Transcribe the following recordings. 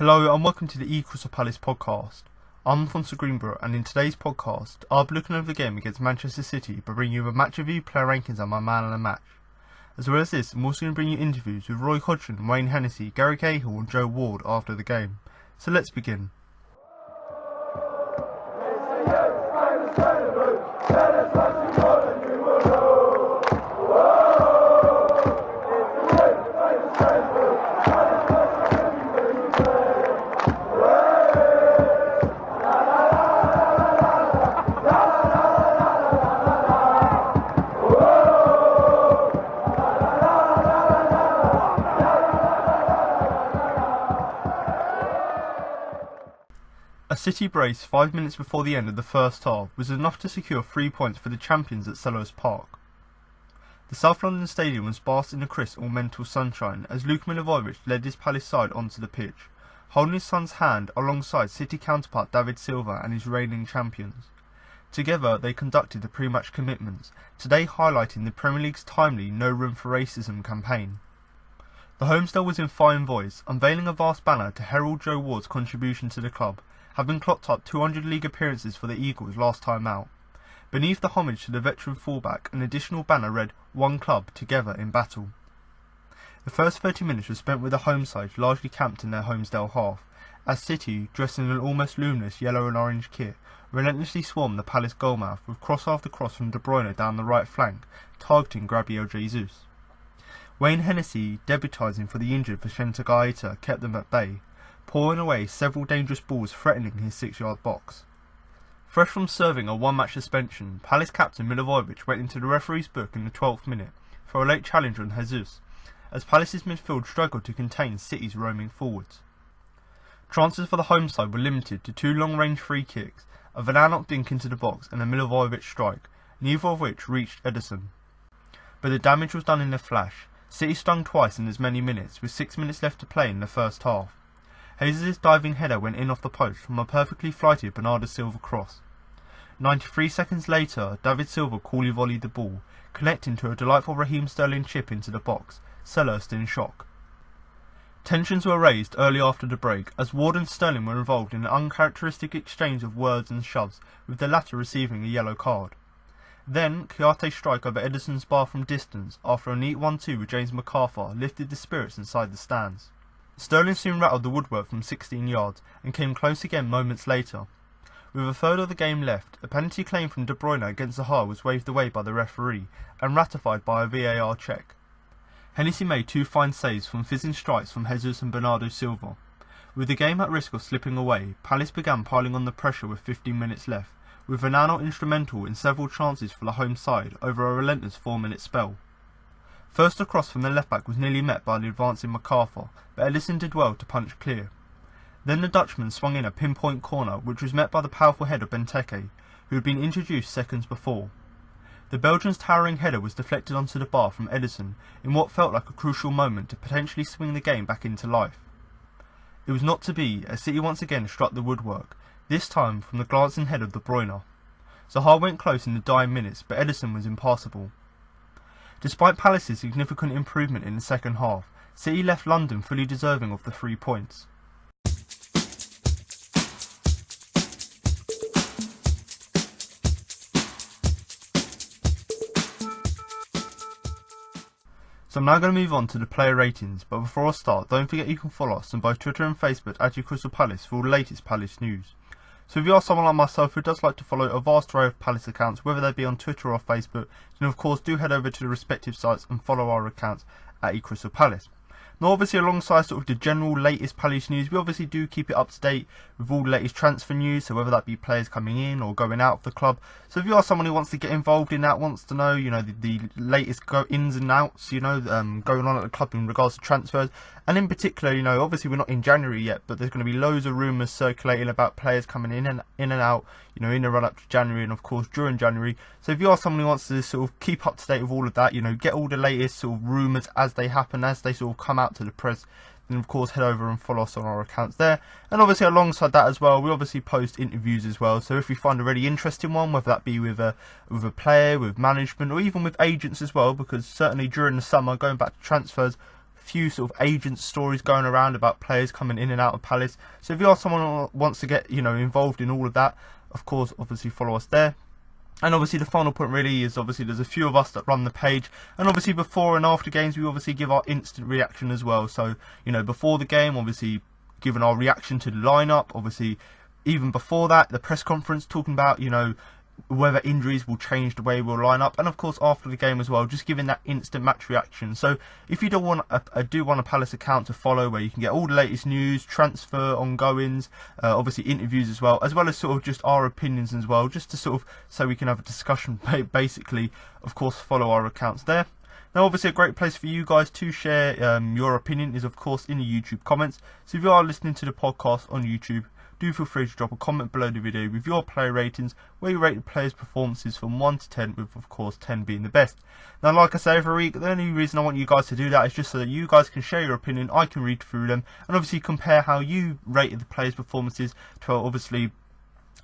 Hello and welcome to the Crystal Palace podcast. I'm Alfonso Greenborough, and in today's podcast I'll be looking over the game against Manchester City by bringing you a match review, player rankings and my man of the match. As well as this, I'm also going to bring you interviews with Roy Hodgson, Wayne Hennessy, Gary Cahill and Joe Ward after the game. So let's begin. A City brace 5 minutes before the end of the first half was enough to secure 3 points for the champions at Selhurst Park. The South London Stadium was basked in the crisp ornamental sunshine as Luka Milivojevic led his Palace side onto the pitch, holding his son's hand alongside City counterpart David Silva and his reigning champions. Together they conducted the pre-match commitments, today highlighting the Premier League's timely No Room for Racism campaign. The homestyle was in fine voice, unveiling a vast banner to herald Joe Ward's contribution to the club, having clocked up 200 league appearances for the Eagles last time out. Beneath the homage to the veteran fullback, an additional banner read, "One club, together in battle." The first 30 minutes were spent with the home side largely camped in their Homesdale half, as City, dressed in an almost luminous yellow and orange kit, relentlessly swarmed the Palace goalmouth with cross after cross from De Bruyne down the right flank, targeting Gabriel Jesus. Wayne Hennessy, debutising for the injured Vicente Gaeta, kept them at bay, pouring away several dangerous balls threatening his 6-yard box. Fresh from serving a one-match suspension, Palace captain Milivojevic went into the referee's book in the 12th minute for a late challenge on Jesus, as Palace's midfield struggled to contain City's roaming forwards. Chances for the home side were limited to 2 long-range free kicks, a Van Aanholt dink into the box and a Milivojevic strike, neither of which reached Ederson. But the damage was done in a flash. City stung twice in as many minutes, with 6 minutes left to play in the first half. Jesus' diving header went in off the post from a perfectly flighted Bernardo Silva cross. 93 seconds later, David Silva coolly volleyed the ball, connecting to a delightful Raheem Sterling chip into the box, Selhurst in shock. Tensions were raised early after the break, as Ward and Sterling were involved in an uncharacteristic exchange of words and shoves, with the latter receiving a yellow card. Then, Kiate's strike over Ederson's bar from distance, after a neat 1-2 with James McArthur, lifted the spirits inside the stands. Sterling soon rattled the woodwork from 16 yards, and came close again moments later. With a third of the game left, a penalty claim from De Bruyne against Zaha was waved away by the referee, and ratified by a VAR check. Hennessy made 2 fine saves from fizzing strikes from Jesus and Bernardo Silva. With the game at risk of slipping away, Palace began piling on the pressure with 15 minutes left, with Van Aanholt instrumental in several chances for the home side over a relentless 4-minute spell. First across from the left-back was nearly met by the advancing McArthur, but Ederson did well to punch clear. Then the Dutchman swung in a pinpoint corner, which was met by the powerful head of Benteke, who had been introduced seconds before. The Belgian's towering header was deflected onto the bar from Ederson in what felt like a crucial moment to potentially swing the game back into life. It was not to be, as City once again struck the woodwork, this time from the glancing head of De Bruyne. Zaha went close in the dying minutes, but Ederson was impassable. Despite Palace's significant improvement in the second half, City left London fully deserving of the 3 points. So I'm now going to move on to the player ratings, but before I start, don't forget you can follow us on both Twitter and Facebook at Crystal Palace for all the latest Palace news. So if you are someone like myself who does like to follow a vast array of Palace accounts, whether they be on Twitter or Facebook, then of course do head over to the respective sites and follow our accounts at Crystal Palace. Now obviously alongside sort of the general latest Palace news, we obviously do keep it up to date with all the latest transfer news, so whether that be players coming in or going out of the club. So if you are someone who wants to get involved in that, wants to know, the latest ins and outs, going on at the club in regards to transfers, and in particular, obviously we're not in January yet, but there's going to be loads of rumours circulating about players coming in and out, in the run up to January and of course during January. So if you are someone who wants to sort of keep up to date with all of that, get all the latest sort of rumours as they happen, as they sort of come out to the press, then of course head over and follow us on our accounts there. And obviously alongside that as well, we obviously post interviews as well, so if we find a really interesting one, whether that be with a player, with management, or even with agents as well, because certainly during the summer, going back to transfers, few sort of agent stories going around about players coming in and out of Palace. So if you are someone who wants to get, involved in all of that, of course, obviously follow us there. And obviously the final point really is, obviously there's a few of us that run the page, and obviously before and after games we obviously give our instant reaction as well. So, before the game, obviously giving our reaction to the lineup, obviously even before that, the press conference talking about, whether injuries will change the way we'll line up, and of course after the game as well, just giving that instant match reaction. So if you don't want a Palace account to follow where you can get all the latest news, transfer ongoings, obviously interviews as well as sort of just our opinions as well, just to sort of so we can have a discussion, basically, of course follow our accounts there. Now obviously a great place for you guys to share your opinion is of course in the YouTube comments. So if you are listening to the podcast on YouTube, do feel free to drop a comment below the video with your player ratings, where you rate the players' performances from 1 to 10, with of course 10 being the best. Now like I say every week, the only reason I want you guys to do that is just so that you guys can share your opinion, I can read through them, and obviously compare how you rated the players' performances to obviously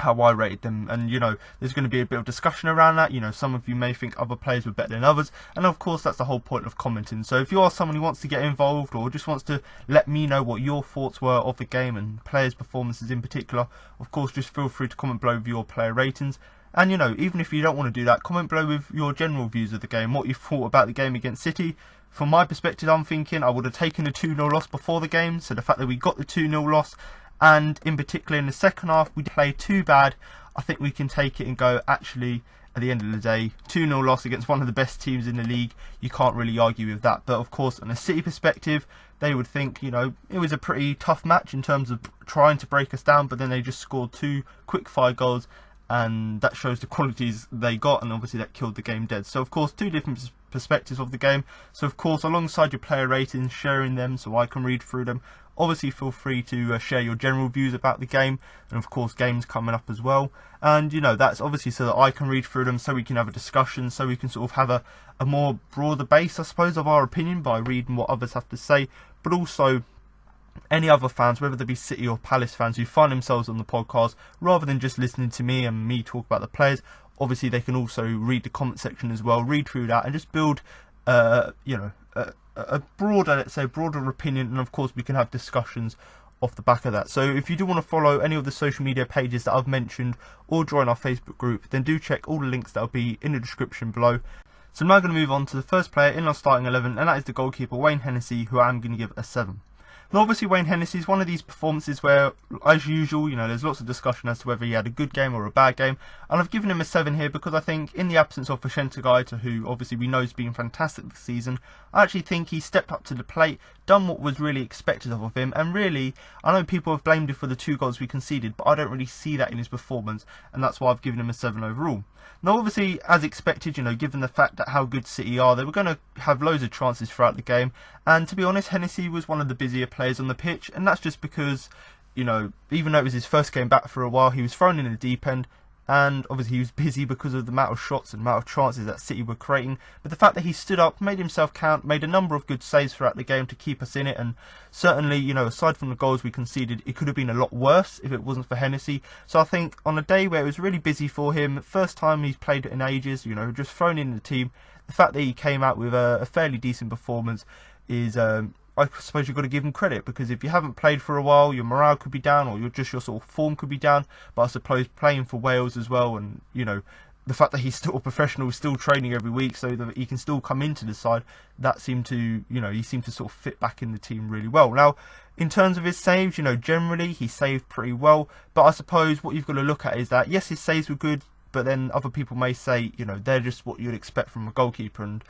how I rated them. And there's going to be a bit of discussion around that. Some of you may think other players were better than others, and of course that's the whole point of commenting. So if you are someone who wants to get involved or just wants to let me know what your thoughts were of the game and players' performances in particular, of course just feel free to comment below with your player ratings. And even if you don't want to do that, comment below with your general views of the game, what you thought about the game against City. From my perspective, I'm thinking I would have taken a 2-0 loss before the game, so the fact that we got the 2-0 loss, and in particular in the second half we played too bad, I think we can take it and go, actually at the end of the day, 2-0 loss against one of the best teams in the league, you can't really argue with that. But of course on a City perspective, they would think it was a pretty tough match in terms of trying to break us down, but then they just scored 2 quick-fire goals, and that shows the qualities they got, and obviously that killed the game dead. So of course 2 different perspectives of the game. So of course alongside your player ratings, sharing them so I can read through them, obviously feel free to share your general views about the game, and of course games coming up as well. And that's obviously so that I can read through them, so we can have a discussion, so we can sort of have a more broader base, I suppose, of our opinion by reading what others have to say. But also any other fans, whether they be City or Palace fans, who find themselves on the podcast, rather than just listening to me and me talk about the players, obviously they can also read the comment section as well, read through that, and just build a broader, let's say, broader opinion, and of course we can have discussions off the back of that. So if you do want to follow any of the social media pages that I've mentioned or join our Facebook group, then do check all the links that will be in the description below. So I'm now going to move on to the first player in our starting 11, and that is the goalkeeper Wayne Hennessy, who I'm going to give a 7. Now obviously Wayne Hennessy is one of these performances where, as usual, there's lots of discussion as to whether he had a good game or a bad game, and I've given him a 7 here because I think in the absence of Gaita, who obviously we know has been fantastic this season, I actually think he stepped up to the plate, done what was really expected of him, and really, I know people have blamed him for the 2 goals we conceded, but I don't really see that in his performance, and that's why I've given him a 7 overall. Now obviously, as expected, given the fact that how good City are, they were going to have loads of chances throughout the game, and to be honest, Hennessy was one of the busier players on the pitch, and that's just because, even though it was his first game back for a while, he was thrown in the deep end, and obviously he was busy because of the amount of shots and amount of chances that City were creating. But the fact that he stood up, made himself count, made a number of good saves throughout the game to keep us in it, and certainly, aside from the goals we conceded, it could have been a lot worse if it wasn't for Hennessy. So I think on a day where it was really busy for him, first time he's played in ages, just thrown in the team, the fact that he came out with a fairly decent performance is, I suppose you've got to give him credit, because if you haven't played for a while, your morale could be down, or your sort of form could be down. But I suppose playing for Wales as well, and the fact that he's still a professional, still training every week, so that he can still come into the side, that seemed to, he seemed to sort of fit back in the team really well. Now, in terms of his saves, generally he saved pretty well, but I suppose what you've got to look at is that, yes, his saves were good, but then other people may say, they're just what you'd expect from a goalkeeper. And,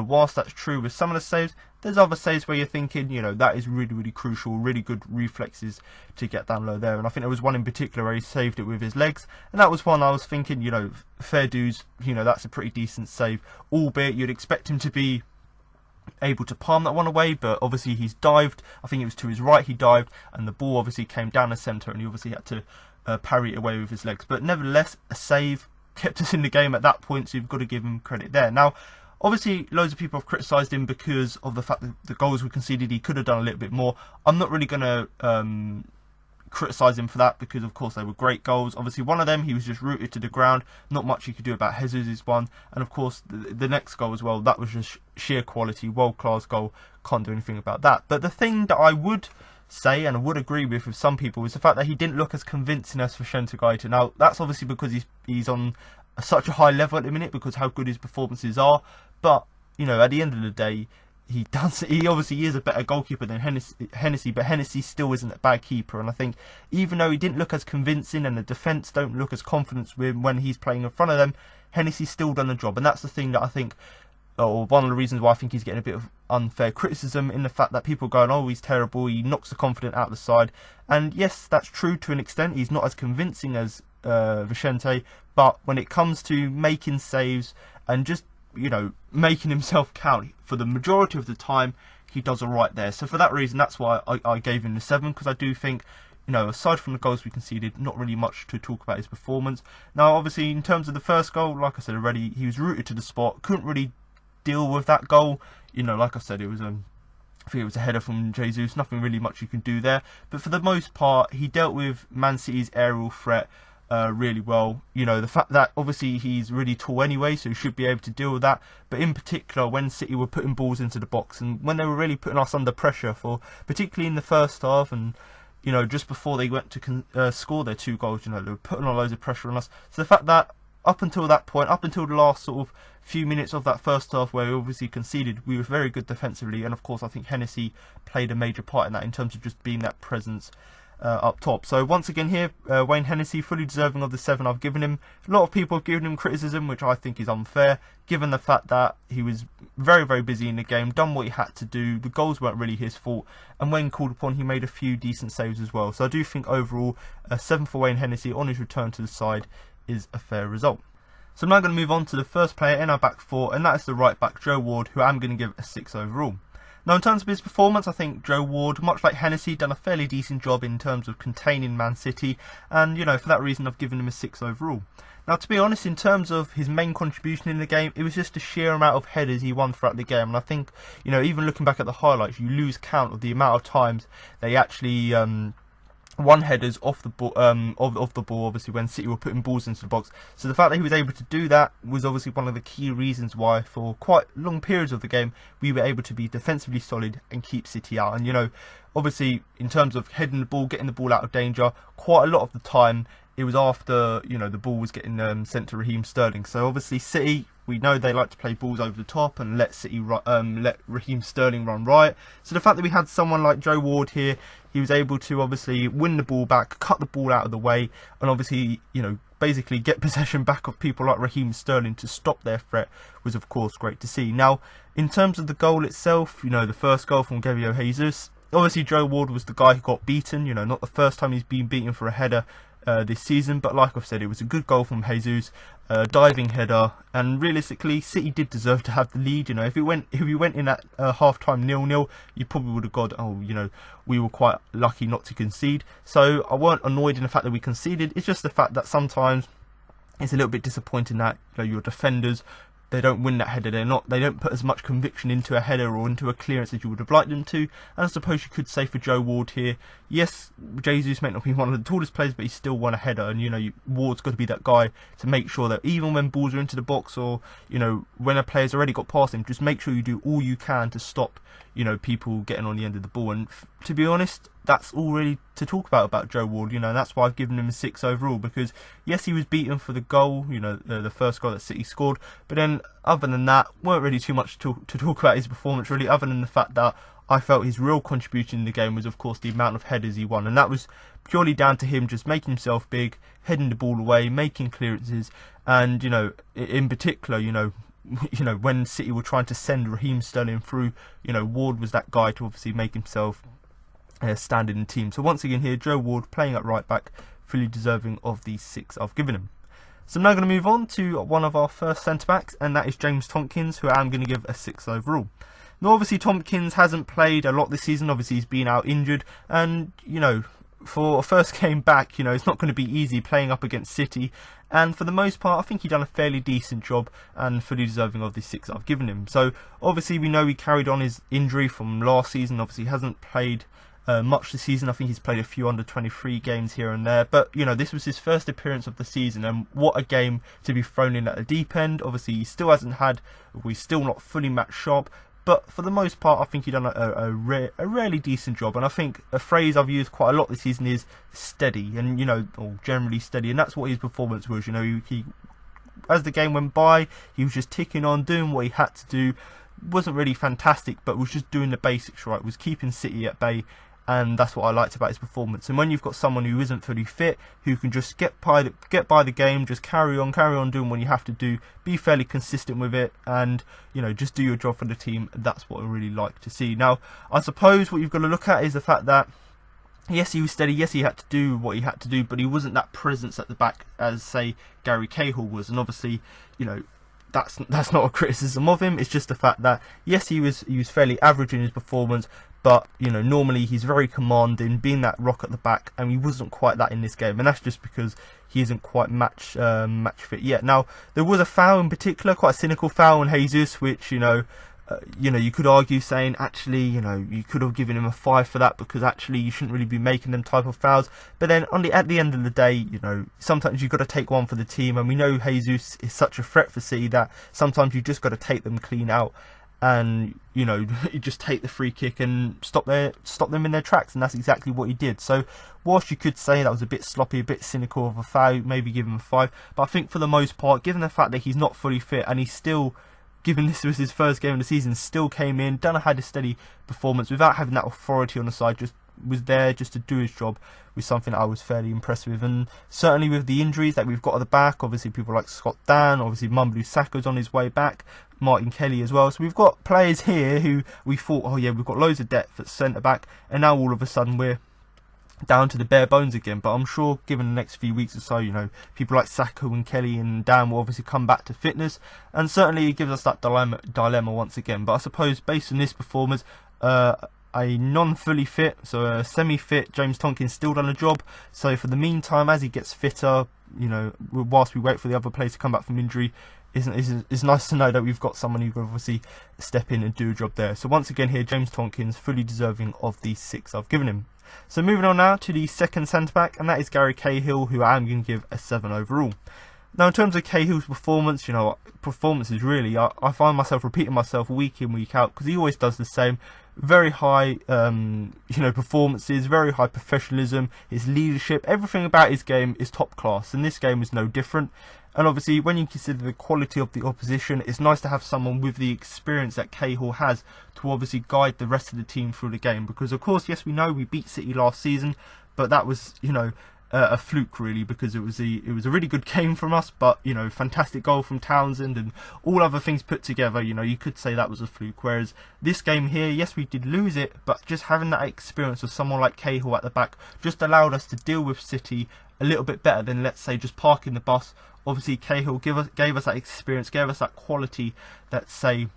whilst that's true with some of the saves, there's other saves where you're thinking, that is really, really crucial, really good reflexes to get down low there. And I think there was one in particular where he saved it with his legs, and that was one I was thinking, fair dues, that's a pretty decent save, albeit you'd expect him to be able to palm that one away, but obviously he's dived, I think it was to his right he dived, and the ball obviously came down the centre, and he obviously had to parry it away with his legs. But nevertheless, a save, kept us in the game at that point, so you've got to give him credit there. Now obviously loads of people have criticised him because of the fact that the goals we conceded, he could have done a little bit more. I'm not really going to criticise him for that, because of course they were great goals. Obviously one of them he was just rooted to the ground, not much he could do about Jesus' one, and of course the next goal as well, that was just sheer quality, world class goal, can't do anything about that. But the thing that I would say, and I would agree with some people, is the fact that he didn't look as convincing as Vicente Gaeta. Now that's obviously because he's on such a high level at the minute, because how good his performances are, but you know, at the end of the day, he obviously is a better goalkeeper than Hennessy, but Hennessy still isn't a bad keeper. And I think even though he didn't look as convincing and the defence don't look as confident with him when he's playing in front of them, Hennessy's still done the job. And that's the thing that I think, or one of the reasons why I think he's getting a bit of unfair criticism, in the fact that people are going, oh, he's terrible, he knocks the confident out of the side. And yes, that's true to an extent. He's not as convincing as Vicente, but when it comes to making saves and just, you know, making himself count for the majority of the time, he does alright there. So for that reason, that's why I gave him the 7, because I do think, you know, aside from the goals we conceded, not really much to talk about his performance. Now obviously in terms of the first goal, like I said already, he was rooted to the spot, couldn't really deal with that goal. You know, like I said, it was I think it was a header from Jesus, nothing really much you can do there. But for the most part, he dealt with Man City's aerial threat really well. You know, the fact that obviously he's really tall anyway, so he should be able to deal with that. But in particular, when City were putting balls into the box, and when they were really putting us under pressure, for particularly in the first half, and you know, just before they went to score their 2 goals, you know, they were putting on loads of pressure on us. So the fact that up until that point, up until the last sort of few minutes of that first half where we obviously conceded, we were very good defensively, and of course I think Hennessy played a major part in that, in terms of just being that presence up top. So once again here, Wayne Hennessy, fully deserving of the 7 I've given him. A lot of people have given him criticism, which I think is unfair, given the fact that he was very, very busy in the game, done what he had to do, the goals weren't really his fault, and when called upon he made a few decent saves as well. So I do think overall a 7 for Wayne Hennessy on his return to the side is a fair result. So I'm now going to move on to the first player in our back 4, and that is the right back Joe Ward, who I'm going to give a 6 overall. Now in terms of his performance, I think Joe Ward, much like Hennessy, done a fairly decent job in terms of containing Man City, and you know, for that reason I've given him a 6 overall. Now to be honest, in terms of his main contribution in the game, it was just the sheer amount of headers he won throughout the game, and I think, you know, even looking back at the highlights, you lose count of the amount of times they actually won headers off the ball, of the ball, obviously when City were putting balls into the box. So the fact that he was able to do that was obviously one of the key reasons why, for quite long periods of the game, we were able to be defensively solid and keep City out. And you know, obviously in terms of heading the ball, getting the ball out of danger, quite a lot of the time it was after, you know, the ball was getting sent to Raheem Sterling. So obviously City, we know they like to play balls over the top and let let Raheem Sterling run riot. So the fact that we had someone like Joe Ward here, he was able to obviously win the ball back, cut the ball out of the way, and obviously, you know, basically get possession back of people like Raheem Sterling to stop their threat, was of course great to see. Now, in terms of the goal itself, you know, the first goal from Gabriel Jesus, obviously Joe Ward was the guy who got beaten, you know, not the first time he's been beaten for a header this season, but like I've said, it was a good goal from Jesus, diving header, and realistically City did deserve to have the lead. You know, if we went in at half time 0-0, you probably would have got, oh, you know, we were quite lucky not to concede. So I weren't annoyed in the fact that we conceded. It's just the fact that sometimes it's a little bit disappointing that, you know, your defenders, they don't win that header. They don't put as much conviction into a header or into a clearance as you would have liked them to. And I suppose you could say for Joe Ward here, yes, Jesus may not be one of the tallest players, but he still won a header. And you know, Ward's got to be that guy to make sure that even when balls are into the box, or you know, when a player's already got past him, just make sure you do all you can to stop, you know, people getting on the end of the ball. And to be honest, that's all really to talk about Joe Ward, you know, and that's why I've given him a 6 overall, because yes, he was beaten for the goal, you know, the first goal that City scored, but then other than that, weren't really too much to talk about his performance really, other than the fact that I felt his real contribution in the game was of course the amount of headers he won, and that was purely down to him just making himself big, heading the ball away, making clearances, and you know, in particular, you know, when City were trying to send Raheem Sterling through, you know, Ward was that guy to obviously make himself stand in the team. So once again here, Joe Ward playing at right back, fully deserving of the 6 I've given him. So I'm now going to move on to one of our first centre backs, and that is James Tompkins, who I'm going to give a 6 overall. Now obviously Tompkins hasn't played a lot this season, obviously he's been out injured, and you know, for a first game back, you know, it's not going to be easy playing up against City, and for the most part I think he's done a fairly decent job and fully deserving of the 6 I've given him. So obviously we know he carried on his injury from last season, obviously he hasn't played much this season. I think he's played a few under-23 games here and there, but you know, this was his first appearance of the season, and what a game to be thrown in at the deep end. Obviously he still hasn't had, we're still not fully match sharp, but for the most part I think he done a really decent job. And I think a phrase I've used quite a lot this season is steady, and you know, or generally steady, and that's what his performance was. You know, he as the game went by, he was just ticking on, doing what he had to do. Wasn't really fantastic, but was just doing the basics right, was keeping City at bay, and that's what I liked about his performance. And when you've got someone who isn't fully fit, who can just get by the game, just carry on doing what you have to do, be fairly consistent with it, and you know, just do your job for the team, that's what I really like to see. Now, I suppose what you've got to look at is the fact that yes, he was steady, yes, he had to do what he had to do, but he wasn't that presence at the back as, say, Gary Cahill was. And obviously, you know, that's not a criticism of him, it's just the fact that, yes, he was fairly average in his performance, but, you know, normally he's very commanding, being that rock at the back, and he wasn't quite that in this game, and that's just because he isn't quite match fit yet. Now, there was a foul in particular, quite a cynical foul on Jesus, which, you know, you could argue saying, actually, you know, you could have given him a 5 for that, because actually you shouldn't really be making them type of fouls. But then at the end of the day, you know, sometimes you've got to take one for the team, and we know Jesus is such a threat for City that sometimes you just got to take them clean out, and you know, you just take the free kick and stop them in their tracks, and that's exactly what he did. So whilst you could say that was a bit sloppy, a bit cynical of a foul, maybe give him a 5, but I think for the most part, given the fact that he's not fully fit, and he's still, given this was his first game of the season, still came in, had a steady performance without having that authority on the side, just was there just to do his job, was something I was fairly impressed with. And certainly with the injuries that we've got at the back, obviously people like Scott Dan, obviously Mumbley Saka's on his way back, Martin Kelly as well, so we've got players here who we thought, oh yeah, we've got loads of depth at centre back, and now all of a sudden we're down to the bare bones again. But I'm sure given the next few weeks or so, you know, people like Saka and Kelly and Dan will obviously come back to fitness, and certainly it gives us that dilemma once again. But I suppose based on this performance, a non-fully fit, so a semi-fit James Tonkins still done a job. So for the meantime, as he gets fitter, you know, whilst we wait for the other players to come back from injury, it's nice to know that we've got someone who can obviously step in and do a job there. So once again here, James Tonkins fully deserving of the 6 I've given him. So moving on now to the second centre-back, and that is Gary Cahill, who I am going to give a 7 overall. Now in terms of Cahill's performance, you know, performances really, I find myself repeating myself week in, week out, because he always does the same. Very high, you know, performances, very high professionalism, his leadership, everything about his game is top class, and this game is no different. And obviously, when you consider the quality of the opposition, it's nice to have someone with the experience that Cahill has to obviously guide the rest of the team through the game. Because of course, yes, we know we beat City last season, but that was, you know, a fluke really, because it was a really good game from us, but you know, fantastic goal from Townsend and all other things put together, you know, you could say that was a fluke. Whereas this game here, yes, we did lose it, but just having that experience of someone like Cahill at the back just allowed us to deal with City a little bit better than, let's say, just parking the bus. Obviously Cahill gave us that experience, gave us that quality that, say,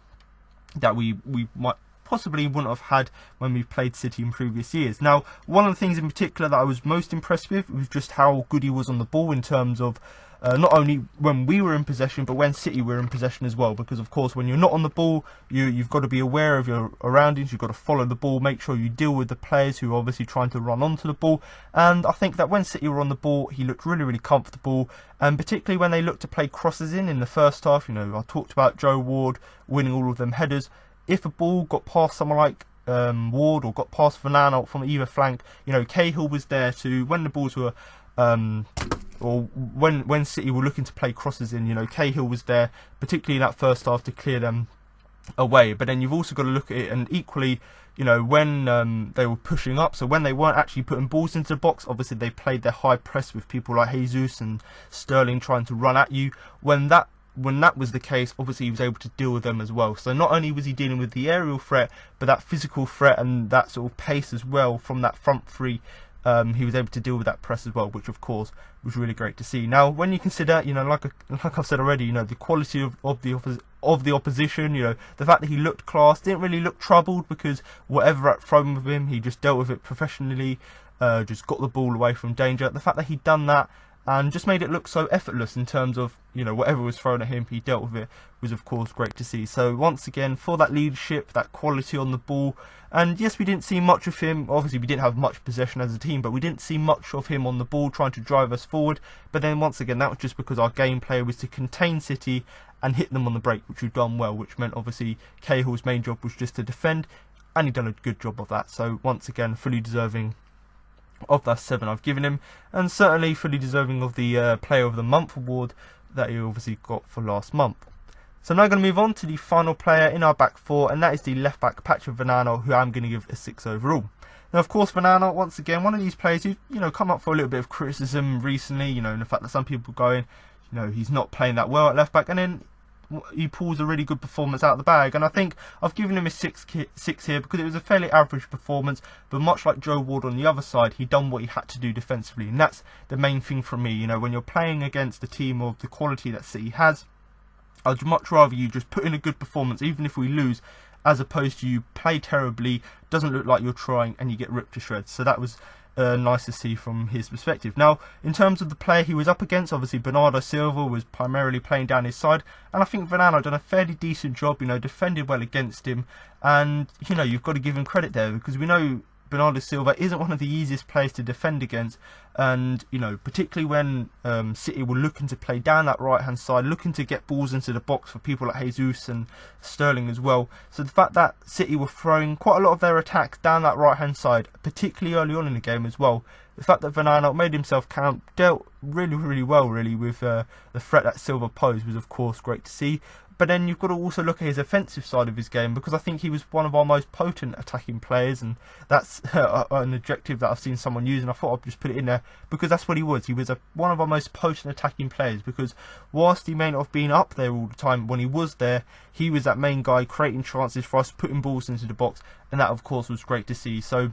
that we might possibly wouldn't have had when we've played City in previous years. Now, one of the things in particular that I was most impressed with was just how good he was on the ball, in terms of not only when we were in possession, but when City were in possession as well. Because of course, when you're not on the ball, you've got to be aware of your surroundings, you've got to follow the ball, make sure you deal with the players who are obviously trying to run onto the ball. And I think that when City were on the ball, he looked really, really comfortable, and particularly when they looked to play crosses in the first half. You know, I talked about Joe Ward winning all of them headers. If a ball got past someone like Ward, or got past Varane out from either flank, you know, Cahill was there to, when the balls were, or when City were looking to play crosses in, you know, Cahill was there, particularly in that first half, to clear them away. But then you've also got to look at it, and equally, you know, when they were pushing up, so when they weren't actually putting balls into the box, obviously they played their high press with people like Jesus and Sterling trying to run at you. When that was the case, obviously he was able to deal with them as well. So not only was he dealing with the aerial threat, but that physical threat and that sort of pace as well from that front three. He was able to deal with that press as well, which of course was really great to see. Now, when you consider, you know, like I've said already, you know, the quality of the opposition, you know, the fact that he looked class, didn't really look troubled, because whatever at thrown with him, he just dealt with it professionally, just got the ball away from danger. The fact that he'd done that, and just made it look so effortless in terms of, you know, whatever was thrown at him, he dealt with it. Was of course great to see. So once again, for that leadership, that quality on the ball, and yes, we didn't see much of him. Obviously, we didn't have much possession as a team, but we didn't see much of him on the ball trying to drive us forward. But then once again, that was just because our gameplay was to contain City and hit them on the break, which we've done well, which meant obviously Cahill's main job was just to defend, and he'd done a good job of that. So once again, fully deserving of that 7 I've given him, and certainly fully deserving of the Player of the Month award that he obviously got for last month. So I'm now going to move on to the final player in our back 4, and that is the left back Patrick Vanano, who I'm going to give a 6 overall. Now, of course, Vanano, once again, one of these players who's, you know, come up for a little bit of criticism recently, you know, in the fact that some people going, you know, he's not playing that well at left back, and then he pulls a really good performance out of the bag. And I think I've given him a 6 here because it was a fairly average performance, but much like Joe Ward on the other side, he done what he had to do defensively, and that's the main thing for me. You know, when you're playing against a team of the quality that City has, I'd much rather you just put in a good performance, even if we lose, as opposed to you play terribly, doesn't look like you're trying, and you get ripped to shreds. So that was nice to see from his perspective. Now, in terms of the player he was up against, obviously Bernardo Silva was primarily playing down his side, and I think Vanano done a fairly decent job, you know, defended well against him, and, you know, you've got to give him credit there, because we know Bernardo Silva isn't one of the easiest players to defend against, and, you know, particularly when City were looking to play down that right hand side, looking to get balls into the box for people like Jesus and Sterling as well. So the fact that City were throwing quite a lot of their attacks down that right hand side, particularly early on in the game as well, the fact that Vanano made himself count, dealt really well really with the threat that Silva posed, was of course great to see. But then you've got to also look at his offensive side of his game, because I think he was one of our most potent attacking players, and that's an adjective that I've seen someone use, and I thought I'd just put it in there because that's what he was. He was one of our most potent attacking players, because whilst he may not have been up there all the time, when he was there, he was that main guy creating chances for us, putting balls into the box, and that of course was great to see. So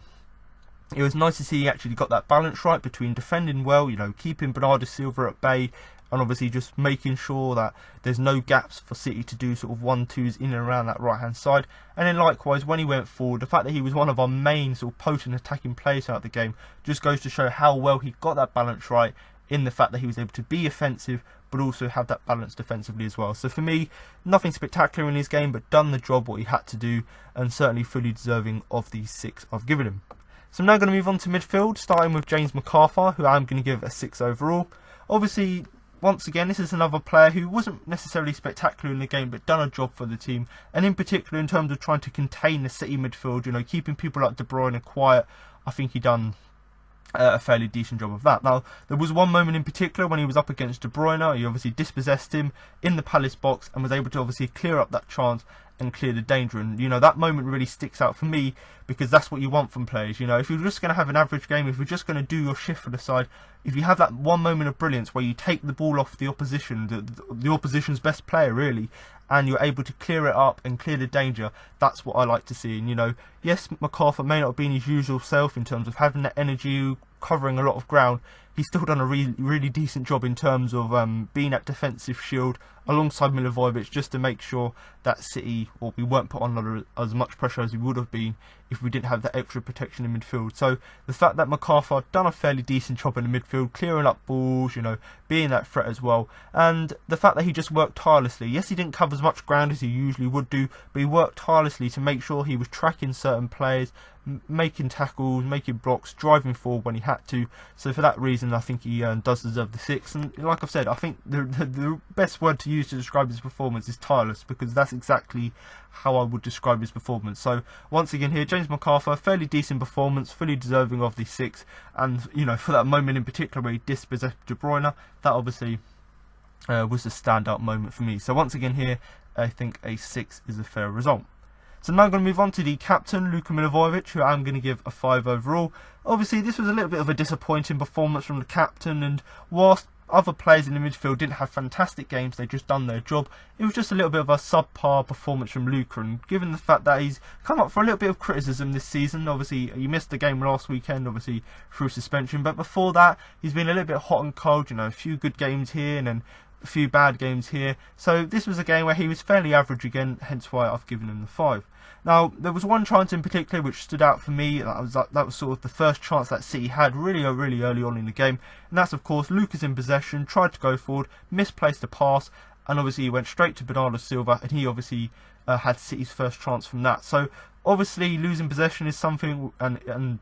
it was nice to see he actually got that balance right between defending well, you know, keeping Bernardo Silva at bay, and obviously just making sure that there's no gaps for City to do sort of 1-2s in and around that right hand side. And then likewise, when he went forward, the fact that he was one of our main sort of potent attacking players throughout the game just goes to show how well he got that balance right, in the fact that he was able to be offensive but also have that balance defensively as well. So for me, nothing spectacular in his game, but done the job what he had to do, and certainly fully deserving of the 6 I've given him. So I'm now going to move on to midfield, starting with James McArthur, who I'm going to give a 6 overall. Obviously, once again, this is another player who wasn't necessarily spectacular in the game, but done a job for the team, and in particular in terms of trying to contain the City midfield, you know, keeping people like De Bruyne quiet. I think he done a fairly decent job of that. Now, there was one moment in particular when he was up against De Bruyne. He obviously dispossessed him in the Palace box and was able to obviously clear up that chance and clear the danger. And, you know, that moment really sticks out for me, because that's what you want from players. You know, if you're just going to have an average game, if you're just going to do your shift for the side, if you have that one moment of brilliance where you take the ball off the opposition, the opposition's best player really, and you're able to clear it up and clear the danger, that's what I like to see. And, you know, yes, McArthur may not have been his usual self in terms of having that energy, covering a lot of ground. He's still done a really decent job in terms of being that defensive shield alongside Milivojevic, just to make sure that City, or we weren't put on as much pressure as we would have been if we didn't have that extra protection in midfield. So the fact that McArthur done a fairly decent job in the midfield, clearing up balls, you know, being that threat as well, and the fact that he just worked tirelessly. Yes, he didn't cover as much ground as he usually would do, but he worked tirelessly to make sure he was tracking certain players, making tackles, making blocks, driving forward when he had to. So for that reason, I think he does deserve the 6. And like I've said, I think the best word to use to describe his performance is tireless, because that's exactly how I would describe his performance. So once again here, James McArthur, fairly decent performance, fully deserving of the 6. And, you know, for that moment in particular where he dispossessed De Bruyne, that obviously was a standout moment for me. So once again here, I think a 6 is a fair result. So now I'm going to move on to the captain, Luka Milivojevic, who I'm going to give a 5 overall. Obviously, this was a little bit of a disappointing performance from the captain, and whilst other players in the midfield didn't have fantastic games, they just done their job, it was just a little bit of a subpar performance from Luka. And given the fact that he's come up for a little bit of criticism this season, obviously he missed the game last weekend, obviously through suspension, but before that he's been a little bit hot and cold, you know, a few good games here and then a few bad games here. So this was a game where he was fairly average again, hence why I've given him the 5. Now, there was one chance in particular which stood out for me. That was sort of the first chance that City had really early on in the game. And that's, of course, Lucas in possession, tried to go forward, misplaced a pass, and obviously he went straight to Bernardo Silva, and he obviously had City's first chance from that. So, obviously, losing possession is something, and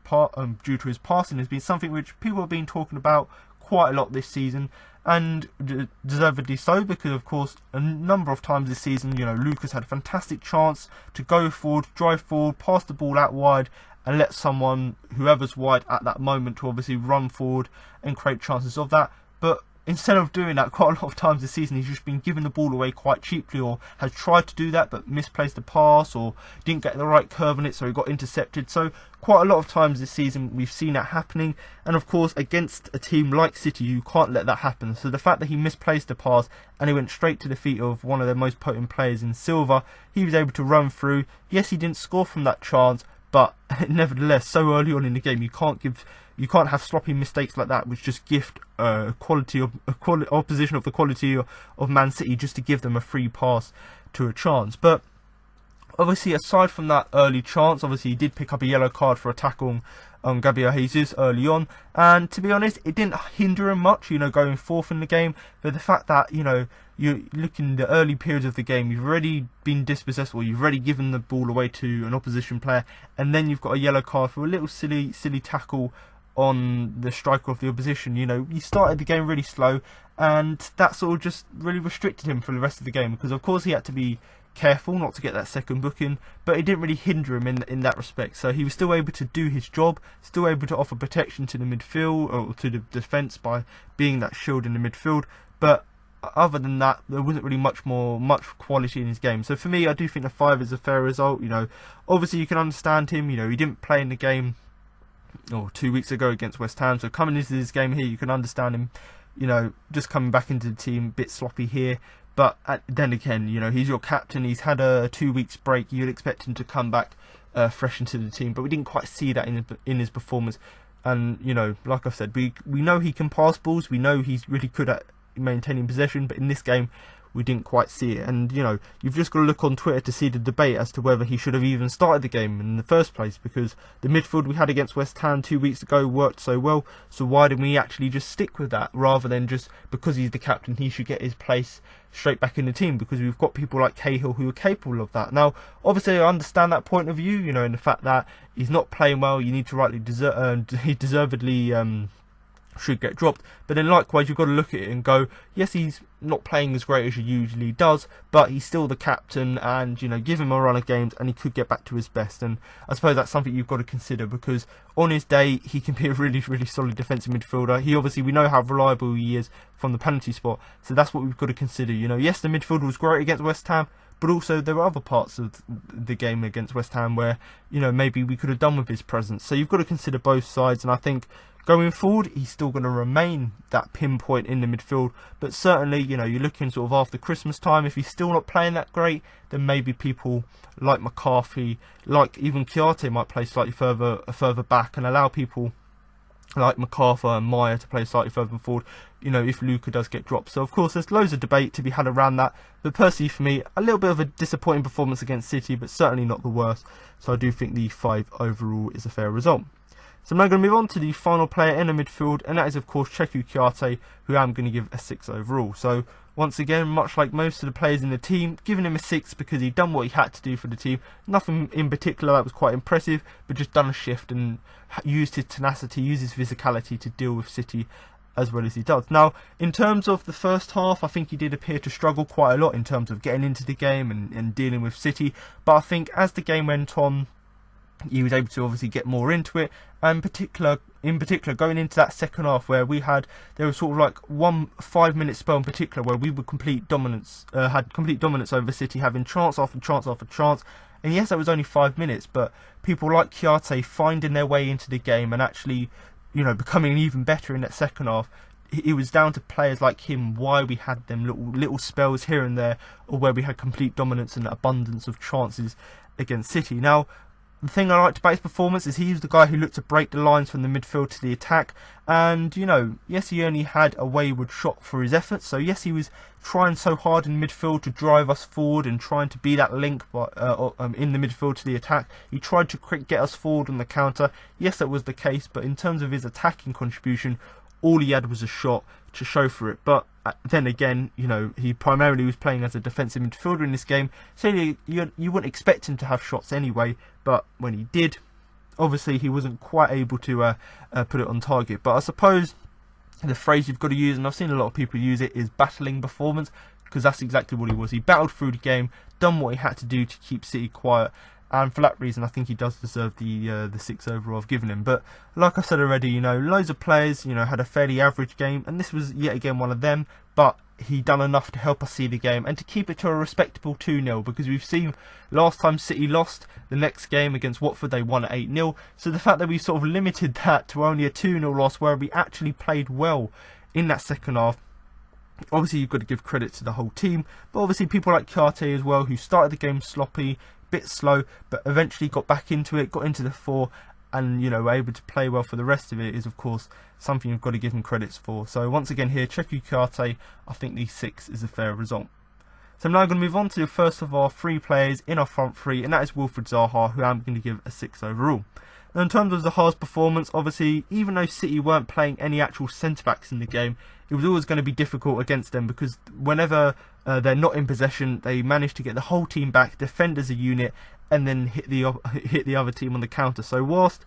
due to his passing, has been something which people have been talking about quite a lot this season, and deservedly so, because of course a number of times this season, Lucas had a fantastic chance to go forward, drive forward, pass the ball out wide, and let someone, whoever's wide at that moment, to obviously run forward and create chances of that. But instead of doing that, quite a lot of times this season he's just been giving the ball away quite cheaply, or has tried to do that but misplaced the pass, or didn't get the right curve on it, so he got intercepted. So quite a lot of times this season we've seen that happening, and of course against a team like City you can't let that happen. So the fact that he misplaced the pass and he went straight to the feet of one of their most potent players in Silva, he was able to run through. Yes, he didn't score from that chance, but nevertheless, so early on in the game, you can't have sloppy mistakes like that, which just gift opposition of the quality of Man City, just to give them a free pass to a chance. But obviously, aside from that early chance, obviously he did pick up a yellow card for a tackle on Gabriel Jesus early on, and to be honest, it didn't hinder him much, going forth in the game. But the fact that you look in the early periods of the game, you've already been dispossessed, or you've already given the ball away to an opposition player, and then you've got a yellow card for a little silly tackle on the striker of the opposition. He started the game really slow, and that sort of just really restricted him for the rest of the game, because of course he had to be careful not to get that second booking, but it didn't really hinder him in that respect. So he was still able to do his job, still able to offer protection to the midfield, or to the defence, by being that shield in the midfield. But other than that, there wasn't really much quality in his game. So for me, I do think the 5 is a fair result. Obviously you can understand him. He didn't play in the game 2 weeks ago against West Ham, so coming into this game here, you can understand him, just coming back into the team a bit sloppy here. But then again, he's your captain. He's had a 2 weeks break. You'd expect him to come back fresh into the team, but we didn't quite see that in his performance. And like I said, we know he can pass balls. We know he's really good at maintaining possession, but in this game we didn't quite see it. And you've just got to look on Twitter to see the debate as to whether he should have even started the game in the first place, because the midfield we had against West Ham 2 weeks ago worked so well. So why didn't we actually just stick with that, rather than just because he's the captain he should get his place straight back in the team, because we've got people like Cahill who are capable of that. Now obviously I understand that point of view, in the fact that he's not playing well, you need to rightly he deservedly should get dropped. But then likewise, you've got to look at it and go, yes, he's not playing as great as he usually does, but he's still the captain, and give him a run of games and he could get back to his best. And I suppose that's something you've got to consider, because on his day he can be a really solid defensive midfielder. We know how reliable he is from the penalty spot, so that's what we've got to consider. Yes, the midfield was great against West Ham, but also there were other parts of the game against West Ham where maybe we could have done with his presence. So you've got to consider both sides, and I think going forward, he's still going to remain that pinpoint in the midfield. But certainly, you're looking sort of after Christmas time, if he's still not playing that great, then maybe people like McCarthy, like even Chiarte, might play slightly further back, and allow people like MacArthur and Meyer to play slightly further forward, if Luka does get dropped. So of course there's loads of debate to be had around that, but personally for me, a little bit of a disappointing performance against City, but certainly not the worst. So I do think the 5 overall is a fair result. So I'm now going to move on to the final player in the midfield, and that is of course Cheku Chiarte, who I'm going to give a 6 overall. So once again, much like most of the players in the team, giving him a 6 because he'd done what he had to do for the team. Nothing in particular that was quite impressive, but just done a shift and used his tenacity, used his physicality to deal with City as well as he does. Now, in terms of the first half, I think he did appear to struggle quite a lot in terms of getting into the game and dealing with City. But I think as the game went on, he was able to obviously get more into it, and in particular going into that second half where there was sort of like 1 5-minute spell in particular where we were had complete dominance over City, having chance after chance after chance. And yes, that was only 5 minutes, but people like Chiarte finding their way into the game and actually becoming even better in that second half. It was down to players like him why we had them little spells here and there, or where we had complete dominance and abundance of chances against City. Now, the thing I liked about his performance is he was the guy who looked to break the lines from the midfield to the attack. And, you know, yes, he only had a wayward shot for his efforts. So, yes, he was trying so hard in midfield to drive us forward and trying to be that link in the midfield to the attack. He tried to get us forward on the counter. Yes, that was the case. But in terms of his attacking contribution, all he had was a shot to show for it. But then again, you know, he primarily was playing as a defensive midfielder in this game, so you wouldn't expect him to have shots anyway. But when he did, obviously he wasn't quite able to put it on target. But I suppose the phrase you've got to use, and I've seen a lot of people use it, is battling performance, because that's exactly what he was. He battled through the game, done what he had to do to keep City quiet. And for that reason, I think he does deserve the 6 overall I've given him. But like I said already, you know, loads of players, you know, had a fairly average game, and this was yet again one of them. But he done enough to help us see the game and to keep it to a respectable 2-0, because we've seen last time City lost, the next game against Watford they won at 8-0. So the fact that we sort of limited that to only a 2-0 loss, where we actually played well in that second half. Obviously, you've got to give credit to the whole team, but obviously people like Karte as well, who started the game sloppy, bit slow, but eventually got back into it, got into the 4, and, you know, were able to play well for the rest of it, is of course something you've got to give him credits for. So once again here, Cheku Karte, I think the 6 is a fair result. So I'm now going to move on to the first of our 3 players in our front 3, and that is Wilfried Zaha, who I'm going to give a 6 overall. Now, in terms of Zaha's performance, obviously, even though City weren't playing any actual centre-backs in the game, it was always going to be difficult against them, because whenever they're not in possession, they manage to get the whole team back, defend as a unit, and then hit the other team on the counter. So whilst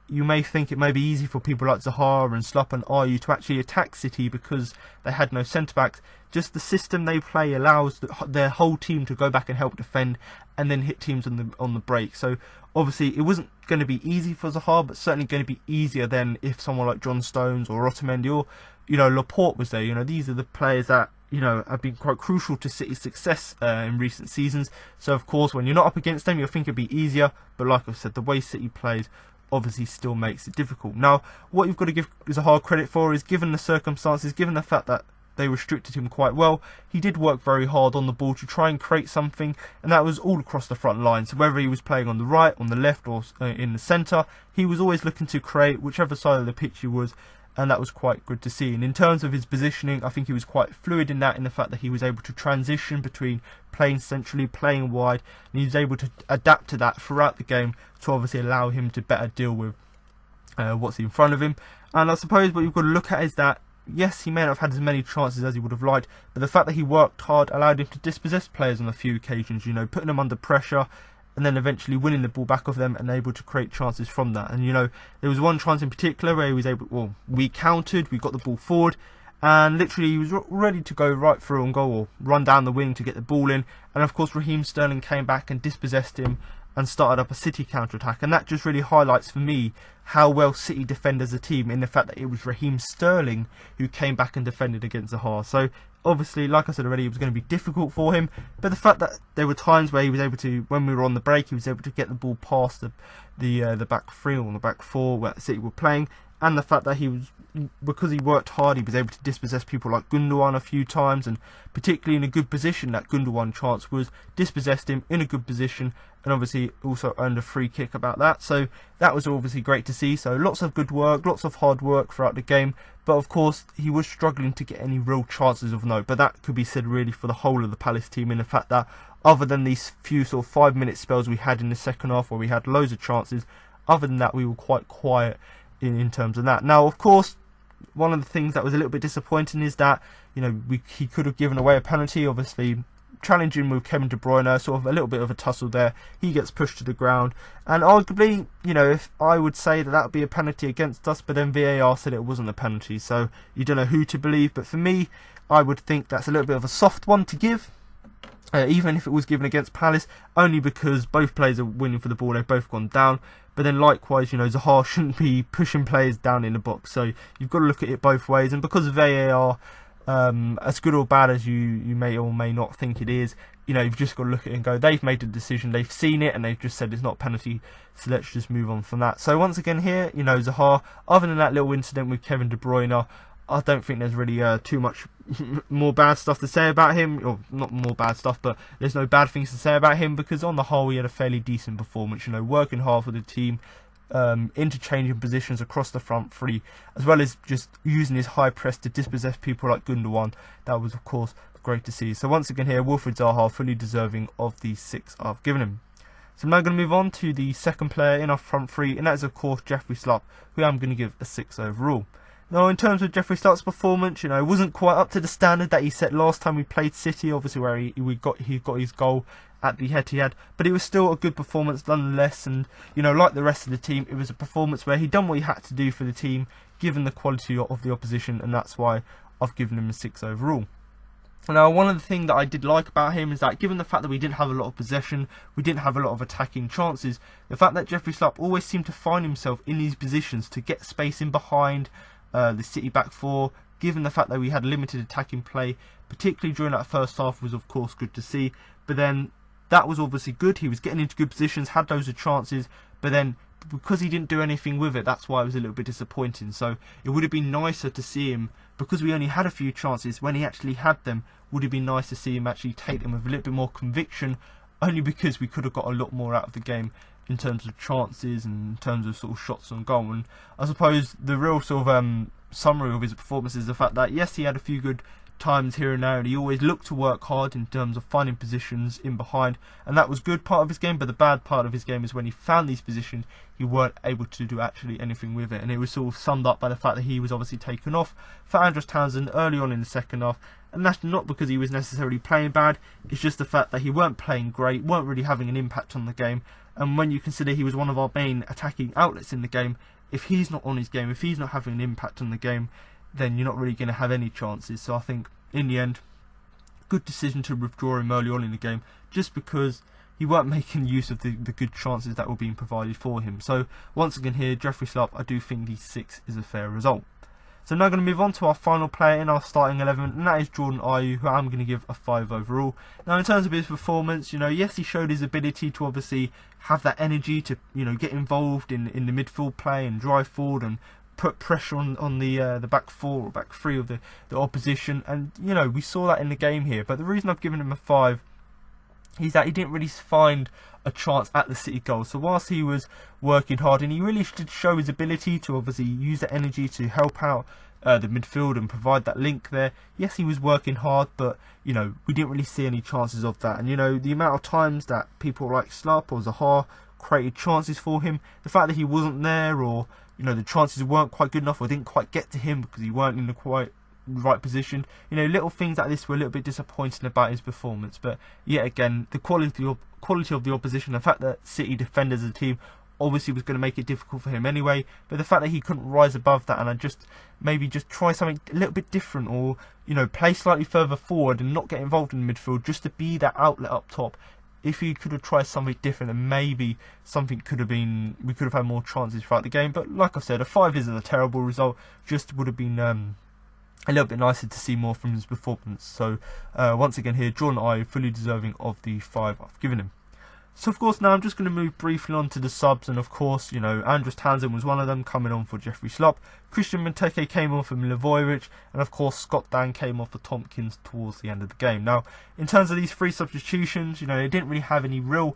you may think it may be easy for people like Zaha and Slup and Ayew to actually attack City because they had no centre-backs, just the system they play allows their whole team to go back and help defend and then hit teams on the break. So obviously it wasn't going to be easy for Zaha, but certainly going to be easier than if someone like John Stones or Otamendi or, you know, Laporte was there. You know, these are the players that, you know, have been quite crucial to City's success in recent seasons. So of course, when you're not up against them, you'll think it'd be easier. But like I've said, the way City plays obviously still makes it difficult. Now, what you've got to give Zaha credit for is, given the circumstances, given the fact that they restricted him quite well, he did work very hard on the ball to try and create something, and that was all across the front line. So whether he was playing on the right, on the left, or in the centre, he was always looking to create whichever side of the pitch he was, and that was quite good to see. And in terms of his positioning, I think he was quite fluid in the fact that he was able to transition between playing centrally, playing wide, and he was able to adapt to that throughout the game to obviously allow him to better deal with what's in front of him. And I suppose what you've got to look at is that, yes, he may not have had as many chances as he would have liked, but the fact that he worked hard allowed him to dispossess players on a few occasions, you know, putting them under pressure and then eventually winning the ball back off them and able to create chances from that. And, you know, there was one chance in particular where he was able, well, we countered, we got the ball forward, and literally he was ready to go right through on goal or run down the wing to get the ball in. And of course, Raheem Sterling came back and dispossessed him and started up a City counter-attack. And that just really highlights for me how well City defend as a team, in the fact that it was Raheem Sterling who came back and defended against Zaha. So obviously, like I said already, it was going to be difficult for him, but the fact that there were times where he was able to, when we were on the break, he was able to get the ball past the back 3 or the back 4 where City were playing, and the fact that he was, because he worked hard, he was able to dispossess people like Gundogan a few times, and particularly in a good position, that Gundogan chance was, dispossessed him in a good position, and obviously also earned a free kick about that. So that was obviously great to see. So lots of good work, lots of hard work throughout the game, but of course he was struggling to get any real chances of note. But that could be said really for the whole of the Palace team, in the fact that other than these few sort of 5-minute spells we had in the second half where we had loads of chances, other than that we were quite quiet in terms of that. Now, of course, one of the things that was a little bit disappointing is that, you know, he could have given away a penalty. Obviously, challenging with Kevin De Bruyne, sort of a little bit of a tussle there. He gets pushed to the ground, and arguably, you know, if I would say that would be a penalty against us, but then VAR said it wasn't a penalty, so you don't know who to believe. But for me, I would think that's a little bit of a soft one to give, even if it was given against Palace, only because both players are winning for the ball, they've both gone down. But then likewise, you know, Zaha shouldn't be pushing players down in the box, so you've got to look at it both ways. And because of VAR, as good or bad as you may or may not think it is, you know, you've just got to look at it and go, they've made the decision, they've seen it, and they've just said it's not a penalty, so let's just move on from that. So once again here, you know, Zaha, other than that little incident with Kevin De Bruyne, I don't think there's really too much more bad stuff to say about him, or not more bad stuff, but there's no bad things to say about him, because on the whole he had a fairly decent performance, working hard for the team, interchanging positions across the front three, as well as just using his high press to dispossess people like Gundogan. That was of course great to see. So once again here, Wilfried Zaha fully deserving of the 6 I've given him. So I'm now going to move on to the second player in our front three, and that is of course Jeffrey Schlupp, who I'm going to give a 6 overall. Now, in terms of Jeffrey Schlupp's performance, it wasn't quite up to the standard that he set last time we played City, obviously where he got his goal at the Etihad, but it was still a good performance nonetheless. And like the rest of the team, it was a performance where he done what he had to do for the team, given the quality of the opposition, and that's why I've given him a 6 overall. Now, one of the things that I did like about him is that, given the fact that we didn't have a lot of possession, we didn't have a lot of attacking chances, the fact that Jeffrey Schlupp always seemed to find himself in these positions to get space in behind the City back four, given the fact that we had limited attacking play, particularly during that first half, was of course good to see. But then that was obviously good. He was getting into good positions, had loads of chances, but then because he didn't do anything with it, that's why it was a little bit disappointing. So it would have been nicer to see him, because we only had a few chances, when he actually had them, would have been nice to see him actually take them with a little bit more conviction, only because we could have got a lot more out of the game in terms of chances and in terms of sort of shots on goal. And I suppose the real sort of summary of his performance is the fact that, yes, he had a few good times here and there, and he always looked to work hard in terms of finding positions in behind, and that was good part of his game. But the bad part of his game is when he found these positions, he weren't able to do actually anything with it, and it was sort of summed up by the fact that he was obviously taken off for Andros Townsend early on in the second half. And that's not because he was necessarily playing bad, it's just the fact that he weren't playing great, weren't really having an impact on the game. And when you consider he was one of our main attacking outlets in the game, if he's not on his game, if he's not having an impact on the game, then you're not really going to have any chances. So I think, in the end, good decision to withdraw him early on in the game, just because he weren't making use of the good chances that were being provided for him. So once again here, Jeffrey Schlupp, I do think the 6 is a fair result. So I'm now going to move on to our final player in our starting 11, and that is Jordan Ayew, who I'm going to give a 5 overall. Now, in terms of his performance, yes, he showed his ability to obviously have that energy to, get involved in the midfield play and drive forward and put pressure on the back four or back three of the opposition. And, we saw that in the game here. But the reason I've given him a 5 is that he didn't really find a chance at the City goal. So whilst he was working hard, and he really did show his ability to obviously use that energy to help out the midfield and provide that link there, yes, he was working hard, but we didn't really see any chances of that. And the amount of times that people like Schlupp or Zaha created chances for him, the fact that he wasn't there, or the chances weren't quite good enough or didn't quite get to him because he weren't in the quite right position, little things like this were a little bit disappointing about his performance. But yet again, the quality of the opposition, the fact that City defenders as a team obviously was going to make it difficult for him anyway, but the fact that he couldn't rise above that, and I maybe try something a little bit different, or play slightly further forward and not get involved in the midfield, just to be that outlet up top. If he could have tried something different, then maybe we could have had more chances throughout the game. But like I said, a 5 isn't a terrible result, just would have been a little bit nicer to see more from his performance. So once again here, Jordan Ayew, fully deserving of the 5 I've given him. So of course now I'm just going to move briefly on to the subs, and of course Andros Townsend was one of them, coming on for Jeffrey Schlupp. Christian Benteke came on for Milivojevic, and of course Scott Dan came on for Tompkins towards the end of the game. Now, in terms of these 3 substitutions, they didn't really have any real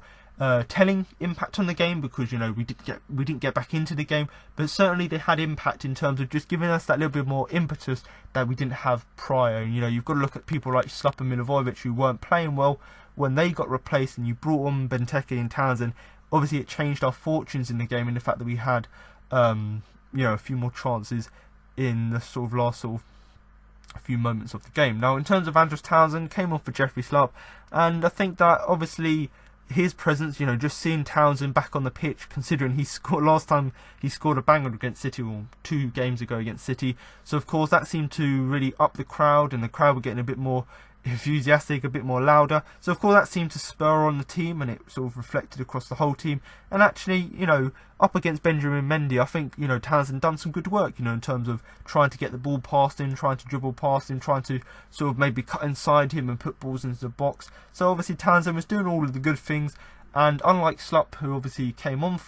telling impact on the game, because we didn't get back into the game, but certainly they had impact in terms of just giving us that little bit more impetus that we didn't have prior. And you've got to look at people like Schlupp and Milivojevic, who weren't playing well when they got replaced, and you brought on Benteke and Townsend. Obviously it changed our fortunes in the game, in the fact that we had a few more chances in the sort of last a few moments of the game. Now, in terms of Andros Townsend, came off for Jeffrey Schlupp, and I think that obviously his presence, just seeing Townsend back on the pitch, considering he scored last time, he scored a banger against City, or 2 games ago against City. So of course that seemed to really up the crowd, and the crowd were getting a bit more enthusiastic, a bit more louder. So of course that seemed to spur on the team, and it sort of reflected across the whole team. And actually, up against Benjamin Mendy, I think Townsend done some good work, in terms of trying to get the ball past him, trying to dribble past him, trying to sort of maybe cut inside him and put balls into the box. So obviously Townsend was doing all of the good things, and unlike Schlupp, who obviously came on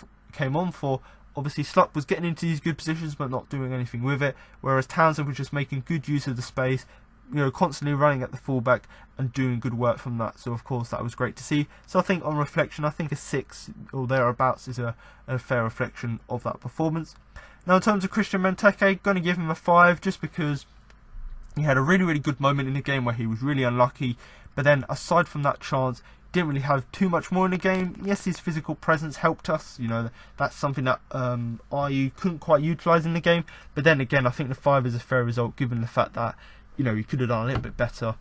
for, Obviously, Slupp was getting into these good positions but not doing anything with it, whereas Townsend was just making good use of the space, constantly running at the fullback and doing good work from that. So of course that was great to see. So I think on reflection, I think a 6 or thereabouts is a fair reflection of that performance. Now in terms of Christian Benteke, going to give him a 5 just because he had a really good moment in the game where he was really unlucky, but then aside from that chance, didn't really have too much more in the game. Yes, his physical presence helped us. That's something that RU couldn't quite utilise in the game. But then again, I think the 5 is a fair result given the fact that he could have done a little bit better,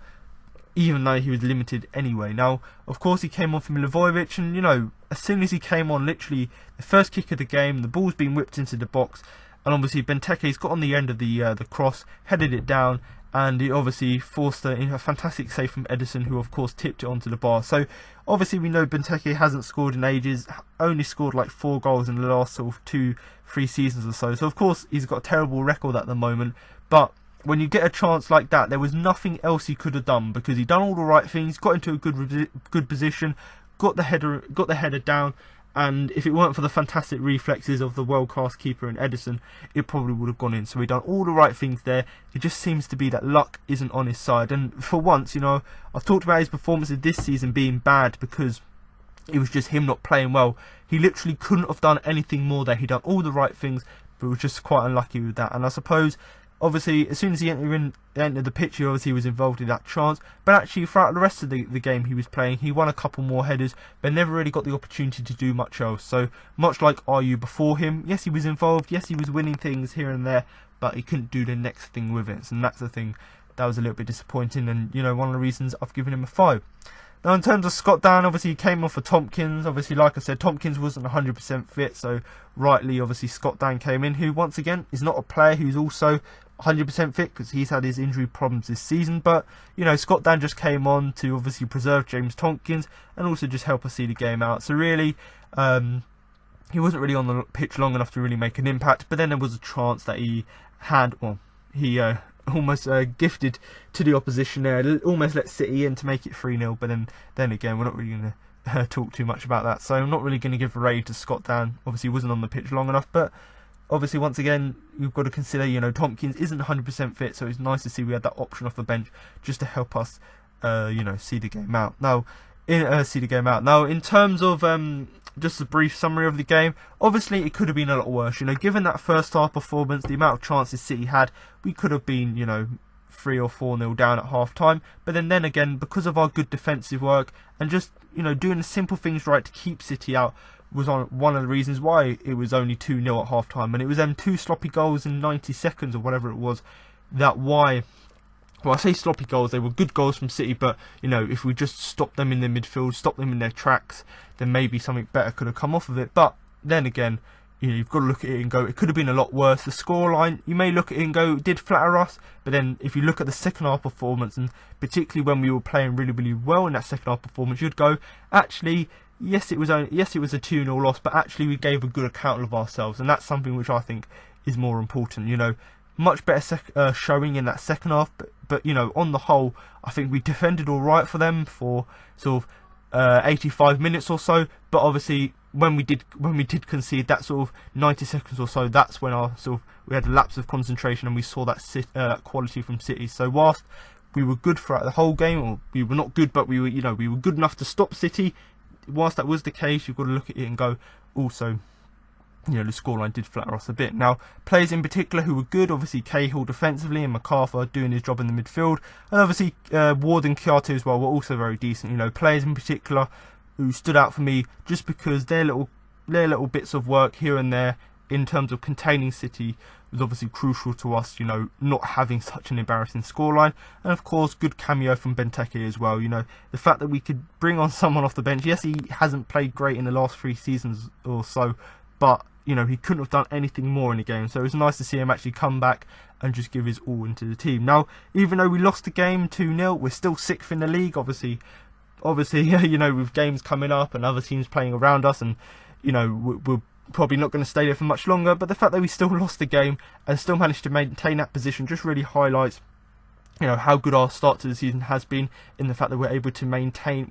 even though he was limited anyway. Now, of course, he came on from Milivojevic, and as soon as he came on, literally the first kick of the game, the ball's been whipped into the box, and obviously Benteke's got on the end of the cross, headed it down, and he obviously forced a fantastic save from Edison, who of course tipped it onto the bar. So obviously we know Benteke hasn't scored in ages, only scored like 4 goals in the last sort of 2-3 seasons or so. So of course he's got a terrible record at the moment, but when you get a chance like that, there was nothing else he could have done, because he done all the right things, got into a good position, got the header down, and if it weren't for the fantastic reflexes of the world-class keeper in Edison, it probably would have gone in. So he done all the right things there. It just seems to be that luck isn't on his side, and for once, I've talked about his performances this season being bad because it was just him not playing well. He literally couldn't have done anything more there. He done all the right things, but was just quite unlucky with that. And I suppose, obviously, as soon as he entered the pitch, he obviously was involved in that chance. But actually, throughout the rest of the game he was playing, he won a couple more headers, but never really got the opportunity to do much else. So, much like RU before him, yes, he was involved, yes, he was winning things here and there, but he couldn't do the next thing with it. And that's the thing that was a little bit disappointing, and, one of the reasons I've given him a 5. Now, in terms of Scott Dan, obviously he came off for Tompkins. Obviously, like I said, Tompkins wasn't 100% fit, so rightly, obviously, Scott Dan came in, who, once again, is not a player who's also 100% fit because he's had his injury problems this season. But, Scott Dan just came on to obviously preserve James Tompkins and also just help us see the game out. So, really, he wasn't really on the pitch long enough to really make an impact. But then there was a chance that he almost gifted to the opposition there, almost let City in to make it 3-0, but then again, we're not really going to talk too much about that, so I'm not really going to give a raid to Scott Dan. Obviously he wasn't on the pitch long enough, but obviously once again you've got to consider Tompkins isn't 100% fit, so it's nice to see we had that option off the bench just to help us see the game out. Now in terms of just a brief summary of the game, obviously it could have been a lot worse. Given that first half performance, the amount of chances City had, we could have been 3 or 4-0 down at half time. But then again, because of our good defensive work and just doing the simple things right to keep City out, was one of the reasons why it was only 2-0 at half time. And it was them 2 sloppy goals in 90 seconds or whatever it was well, I say sloppy goals, they were good goals from City, but, if we just stopped them in their midfield, stopped them in their tracks, then maybe something better could have come off of it. But then again, you've got to look at it and go, it could have been a lot worse. The scoreline, you may look at it and go, it did flatter us, but then if you look at the second half performance, and particularly when we were playing really well in that second half performance, you'd go, actually, yes, it was a 2-0 loss, but actually we gave a good account of ourselves, and that's something which I think is more important. Much better showing in that second half, but on the whole, I think we defended all right for them for sort of 85 minutes or so. But obviously, when we did concede that sort of 90 seconds or so, that's when we had a lapse of concentration and we saw that quality from City. So whilst we were good throughout the whole game, or we were not good, but we were good enough to stop City. Whilst that was the case, you've got to look at it and go, also, the scoreline did flatter us a bit. Now, players in particular who were good, obviously Cahill defensively and MacArthur doing his job in the midfield, and obviously Ward and Kiatu as well were also very decent. Players in particular who stood out for me just because their little bits of work here and there in terms of containing City was obviously crucial to us, not having such an embarrassing scoreline. And of course, good cameo from Benteke as well. The fact that we could bring on someone off the bench. Yes, he hasn't played great in the last 3 seasons or so, but he couldn't have done anything more in the game. So it was nice to see him actually come back and just give his all into the team. Now, even though we lost the game 2-0, we're still 6th in the league. Obviously, with games coming up and other teams playing around us, and we're probably not going to stay there for much longer. But the fact that we still lost the game and still managed to maintain that position just really highlights how good our start to the season has been, in the fact that we're able to maintain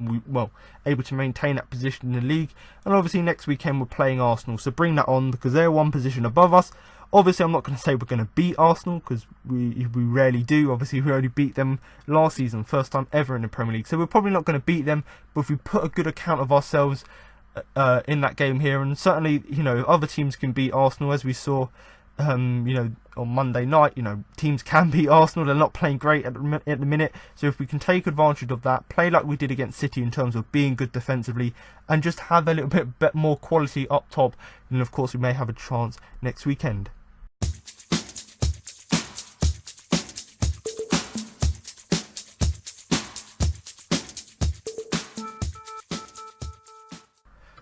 that position in the league. And obviously next weekend we're playing Arsenal, so bring that on, because they're one position above us. Obviously I'm not going to say we're going to beat Arsenal, because we rarely do. Obviously we only beat them last season, first time ever in the Premier League, so we're probably not going to beat them, but if we put a good account of ourselves in that game here, and certainly other teams can beat Arsenal, as we saw on Monday night. Teams can beat Arsenal. They're not playing great at the minute. So if we can take advantage of that, play like we did against City in terms of being good defensively, and just have a little bit more quality up top, then of course we may have a chance next weekend.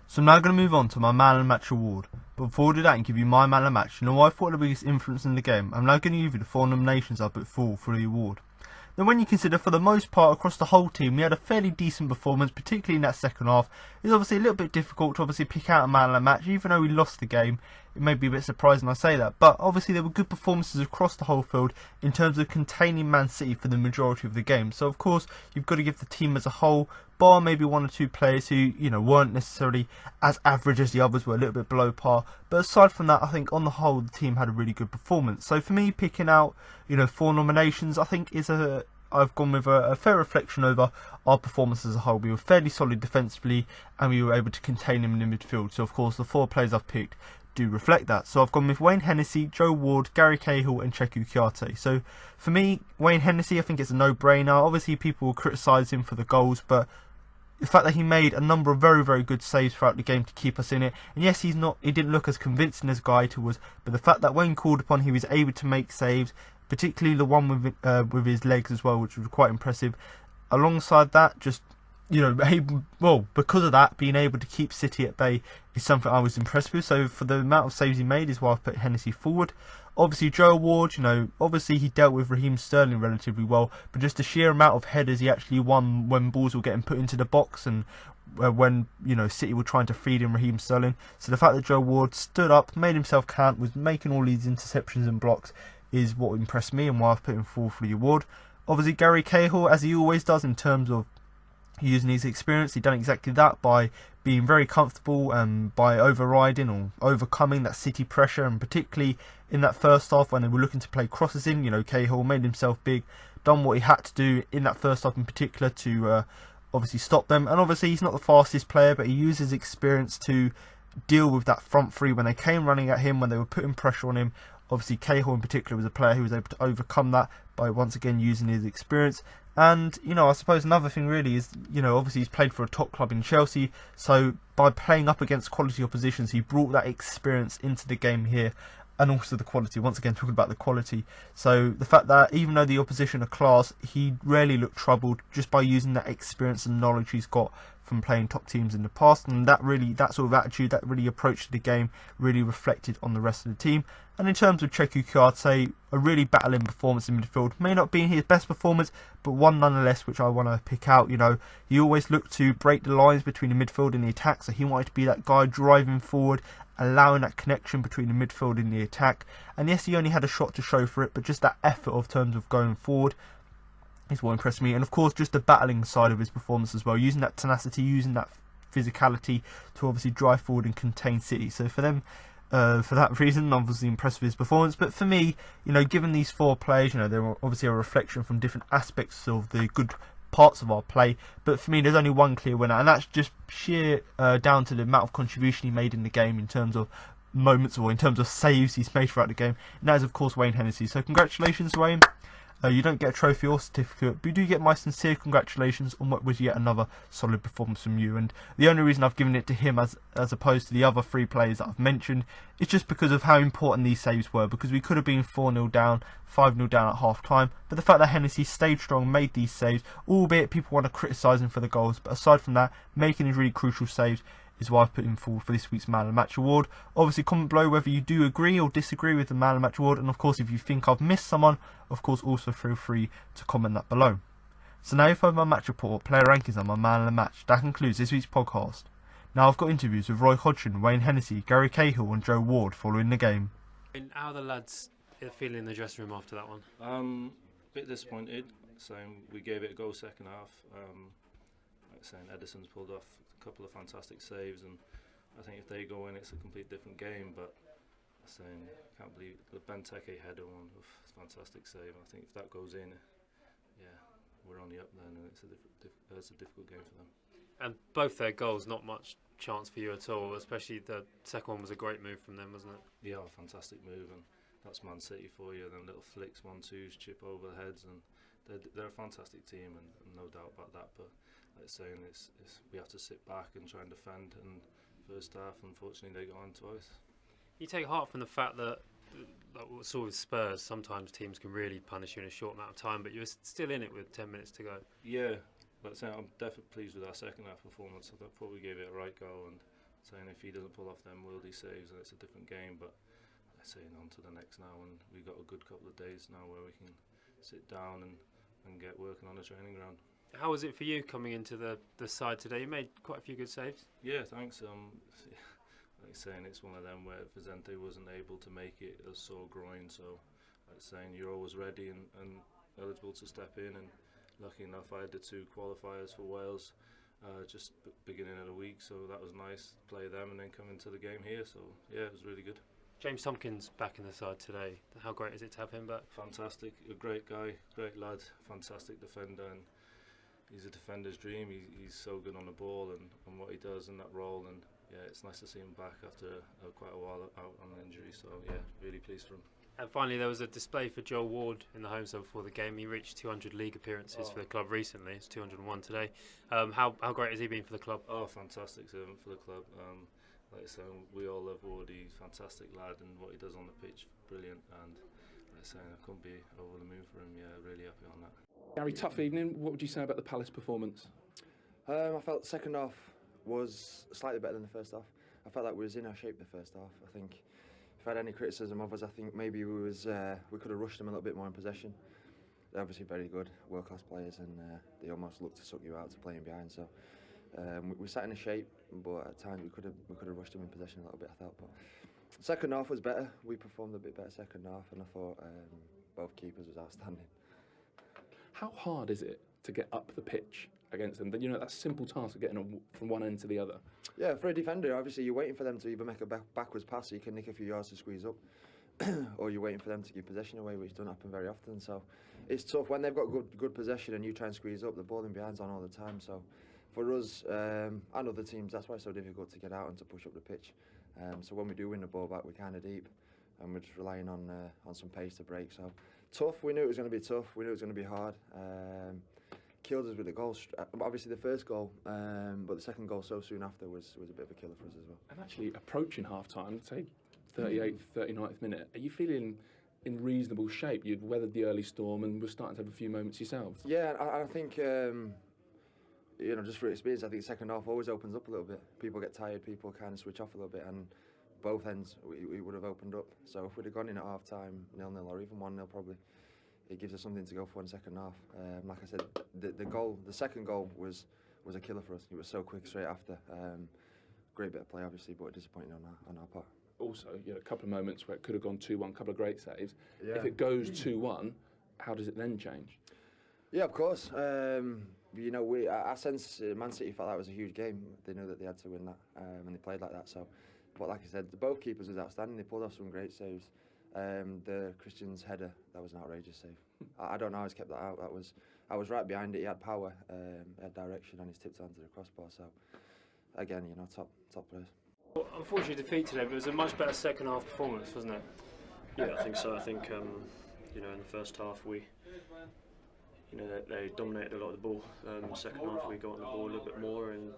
So I'm now going to move on to my Man of the Match award. But before I do that and give you my Man of the Match, what I thought the biggest influence in the game, I'm now going to give you the 4 nominations I put forward for the award. Then when you consider, for the most part across the whole team, we had a fairly decent performance, particularly in that second half. It's obviously a little bit difficult to obviously pick out a Man of the Match, even though we lost the game. It may be a bit surprising I say that, but obviously there were good performances across the whole field in terms of containing Man City for the majority of the game. So of course you've got to give the team as a whole, bar maybe 1 or 2 players who weren't necessarily as average as the others, were a little bit below par. But aside from that, I think on the whole the team had a really good performance. So for me, picking out 4 nominations, I think I've gone with a fair reflection over our performance as a whole. We were fairly solid defensively, and we were able to contain them in the midfield. So of course the 4 players I've picked do reflect that. So I've gone with Wayne Hennessy, Joe Ward, Gary Cahill and Cheku Kouyaté. So for me, Wayne Hennessy, I think it's a no-brainer. Obviously people will criticise him for the goals, but the fact that he made a number of very, very good saves throughout the game to keep us in it. And yes, he didn't look as convincing as Gaeta was, but the fact that when called upon, he was able to make saves, particularly the one with his legs as well, which was quite impressive. Alongside that, just because of that, being able to keep City at bay is something I was impressed with. So for the amount of saves he made is why I've put Hennessy forward. Obviously Joe Ward, obviously he dealt with Raheem Sterling relatively well, but just the sheer amount of headers he actually won when balls were getting put into the box, and when City were trying to feed in Raheem Sterling. So the fact that Joe Ward stood up, made himself count, was making all these interceptions and blocks, is what impressed me and why I've put him forward for the award. Obviously Gary Cahill, as he always does in terms of using his experience, he done exactly that by being very comfortable and by overriding or overcoming that City pressure, and particularly in that first half when they were looking to play crosses in, Cahill made himself big, done what he had to do in that first half in particular to obviously stop them. And obviously he's not the fastest player, but he used his experience to deal with that front three when they came running at him, when they were putting pressure on him. Obviously Cahill in particular was a player who was able to overcome that by once again using his experience. And I suppose another thing really is, obviously he's played for a top club in Chelsea, so by playing up against quality oppositions, he brought that experience into the game here, and also the quality. Once again, talking about the quality. So the fact that even though the opposition are class, he rarely looked troubled just by using that experience and knowledge he's got from playing top teams in the past, and that sort of attitude, that really approach to the game really reflected on the rest of the team. And in terms of Cheku Kouyaté, a really battling performance in midfield. May not be his best performance, but one nonetheless which I want to pick out. He always looked to break the lines between the midfield and the attack, so he wanted to be that guy driving forward, allowing that connection between the midfield and the attack. And yes, he only had a shot to show for it, but just that effort of terms of going forward is what impressed me. And of course just the battling side of his performance as well, using that tenacity, using that physicality to obviously drive forward and contain City. So for them, for that reason, I'm obviously impressed with his performance. But for me, given these 4 players, they're obviously a reflection from different aspects of the good parts of our play. But for me, there's only one clear winner, and that's just sheer down to the amount of contribution he made in the game in terms of moments, or in terms of saves he's made throughout the game. And that is of course Wayne Hennessy. So congratulations, Wayne. You don't get a trophy or certificate, but you do get my sincere congratulations on what was yet another solid performance from you. And the only reason I've given it to him as opposed to the other 3 players that I've mentioned is just because of how important these saves were, because we could have been 4-0 down, 5-0 down at half time, but the fact that Hennessy stayed strong, made these saves, albeit people want to criticise him for the goals, but aside from that, making these really crucial saves is why I've put him forward for this week's Man of the Match award. Obviously comment below whether you do agree or disagree with the Man of the Match award, and of course if you think I've missed someone, of course also feel free to comment that below. So now you've heard my match report, player rankings and my Man of the Match. That concludes this week's podcast. Now I've got interviews with Roy Hodgson, Wayne Hennessy, Gary Cahill and Joe Ward following the game. And how are the lads feeling in the dressing room after that one? bit disappointed. Saying we gave it a go second half. Like saying Edison's pulled off a couple of fantastic saves, and I think if they go in, it's a complete different game. But saying I can't believe the Benteke header one, fantastic save. I think if that goes in, yeah, we're on the up then, and it's a difficult game for them. And both their goals, not much chance for you at all, especially the second one was a great move from them, wasn't it? Yeah, a fantastic move, and that's Man City for you. Them little flicks, 1-2s, chip over the heads, and they're a fantastic team, and no doubt about that. But like saying, we have to sit back and try and defend. And first half, unfortunately, they got on twice. You take heart from the fact that, like what we saw with Spurs, sometimes teams can really punish you in a short amount of time, but you're still in it with 10 minutes to go. Yeah, but saying I'm definitely pleased with our second half performance. I thought we gave it a right go, and saying if he doesn't pull off them worldy saves, then it's a different game. But saying on to the next now, and we've got a good couple of days now where we can sit down and get working on the training ground. How was it for you coming into the side today? You made quite a few good saves. Yeah, thanks. Like saying, it's one of them where Vicente wasn't able to make it, a sore groin, so like saying you're always ready and eligible to step in. And lucky enough, I had the 2 qualifiers for Wales just beginning of the week, so that was nice to play them and then come into the game here. So yeah, it was really good. James Tompkins back in the side today. How great is it to have him back? Fantastic, a great guy, great lad, fantastic defender, and he's a defender's dream. He's so good on the ball and what he does in that role, and yeah, it's nice to see him back after quite a while out on injury. So yeah, really pleased for him. And finally, there was a display for Joel Ward in the home side before the game. He reached 200 league appearances for the club recently. It's 201 today. How great has he been for the club? Oh, fantastic servant for the club. Like I said, we all love Ward. He's a fantastic lad, and what he does on the pitch, brilliant. And like I say, I couldn't be over the moon for him. Yeah, really happy on that. Gary, tough evening. What would you say about the Palace performance? I felt the second half was slightly better than the first half. I felt like we was in our shape the first half. I think if I had any criticism of us, I think maybe we could have rushed them a little bit more in possession. They're obviously very good, world-class players, and they almost look to suck you out to playing behind. So we sat in a shape, but at times we could have rushed them in possession a little bit, I felt. But second half was better. We performed a bit better second half, and I thought both keepers was outstanding. How hard is it to get up the pitch against them? You know, that simple task of getting from one end to the other. Yeah, for a defender, obviously you're waiting for them to either make a backwards pass so you can nick a few yards to squeeze up, or you're waiting for them to give possession away, which doesn't happen very often. So it's tough when they've got good possession and you try and squeeze up. The ball in behind's on all the time. So for us and other teams, that's why it's so difficult to get out and to push up the pitch. So when we do win the ball back, we're kind of deep, and we're just relying on some pace to break. So tough. We knew it was going to be tough. We knew it was going to be hard. Killed us with the goals. Obviously the first goal, but the second goal so soon after was a bit of a killer for us as well. And actually approaching half-time, say 38th, 39th minute, are you feeling in reasonable shape? You'd weathered the early storm and were starting to have a few moments yourselves. Yeah, I think, just for experience, I think the second half always opens up a little bit. People get tired, people kind of switch off a little bit, and both ends we would have opened up. So if we'd have gone in at half-time 0-0 or even 1-0 probably, it gives us something to go for in the second half. Like I said, the second goal was a killer for us. It was so quick straight after. Great bit of play, obviously, but disappointing on our part. Also, you had a couple of moments where it could have gone 2-1, a couple of great saves. Yeah. If it goes 2-1, how does it then change? Yeah, of course. I sense Man City felt that was a huge game. They knew that they had to win that, and they played like that. So, but like I said, both keepers was outstanding. They pulled off some great saves. The Christian's header, that was an outrageous save. I don't know how he's kept that out. I was right behind it. He had power, had direction, and he's tipped onto the crossbar. So, again, top players. Well, unfortunately, defeat today, but it was a much better second half performance, wasn't it? Yeah, I think so. I think in the first half they dominated a lot of the ball. Second half we got on the ball a little bit more and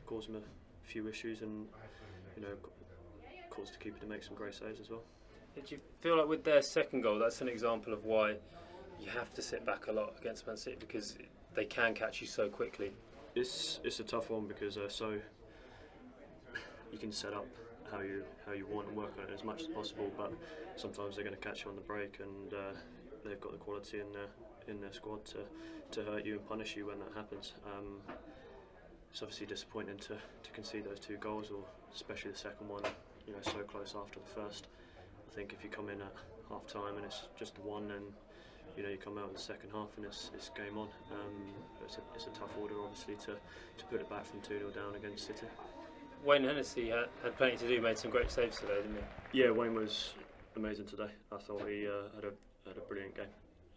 caused them a few issues, and caused the keeper to make some great saves as well. Did you feel like with their second goal, that's an example of why you have to sit back a lot against Man City, because they can catch you so quickly? It's a tough one because you can set up how you want and work on it as much as possible, but sometimes they're going to catch you on the break, and they've got the quality in their squad to hurt you and punish you when that happens. It's obviously disappointing to concede those 2 goals, or especially the second one, so close after the first. I think if you come in at half time and it's just 1, then you come out in the second half and it's game on. It's a tough order, obviously, to put it back from 2-0 down against City. Wayne Hennessy had plenty to do, made some great saves today, didn't he? Yeah, Wayne was amazing today. I thought he had a brilliant game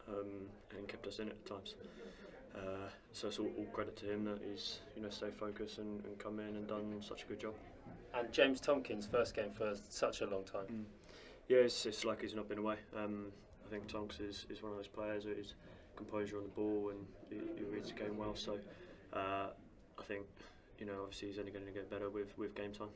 and kept us in at times. So it's all credit to him that he's stayed focused and come in and done such a good job. And James Tompkins' first game for such a long time. Yeah, it's like he's not been away. I think Tonks is one of those players who's composure on the ball and he reads the game well. So I think obviously he's only going to get better with game time.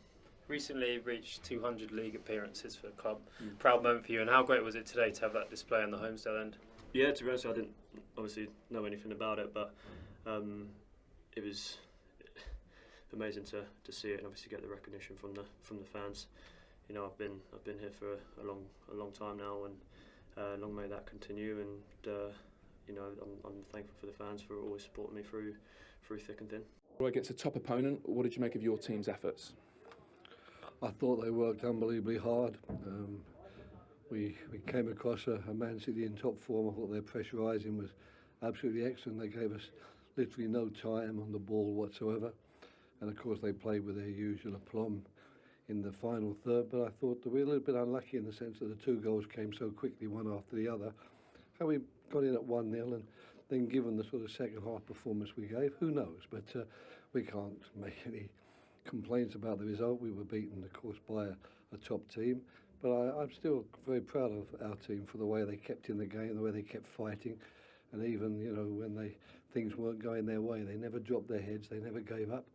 Recently reached 200 league appearances for the club. Proud moment for you, and how great was it today to have that display on the Homestead end? Yeah, to be honest, I didn't obviously know anything about it, but it was amazing to see it and obviously get the recognition from the fans. I've been here for a long time now, and long may that continue. And I'm thankful for the fans for always supporting me through thick and thin. Against a top opponent, what did you make of your team's efforts? I thought they worked unbelievably hard. We came across a Man City in top form. I thought their pressurising was absolutely excellent. They gave us literally no time on the ball whatsoever. And of course they played with their usual aplomb in the final third. But I thought that we were a little bit unlucky in the sense that the two goals came so quickly, one after the other. How we got in at 1-0 and then given the sort of second half performance we gave, who knows? But we can't make any complaints about the result. We were beaten, of course, by a top team. But I'm still very proud of our team for the way they kept in the game, the way they kept fighting. And even, when things weren't going their way, they never dropped their heads, they never gave up.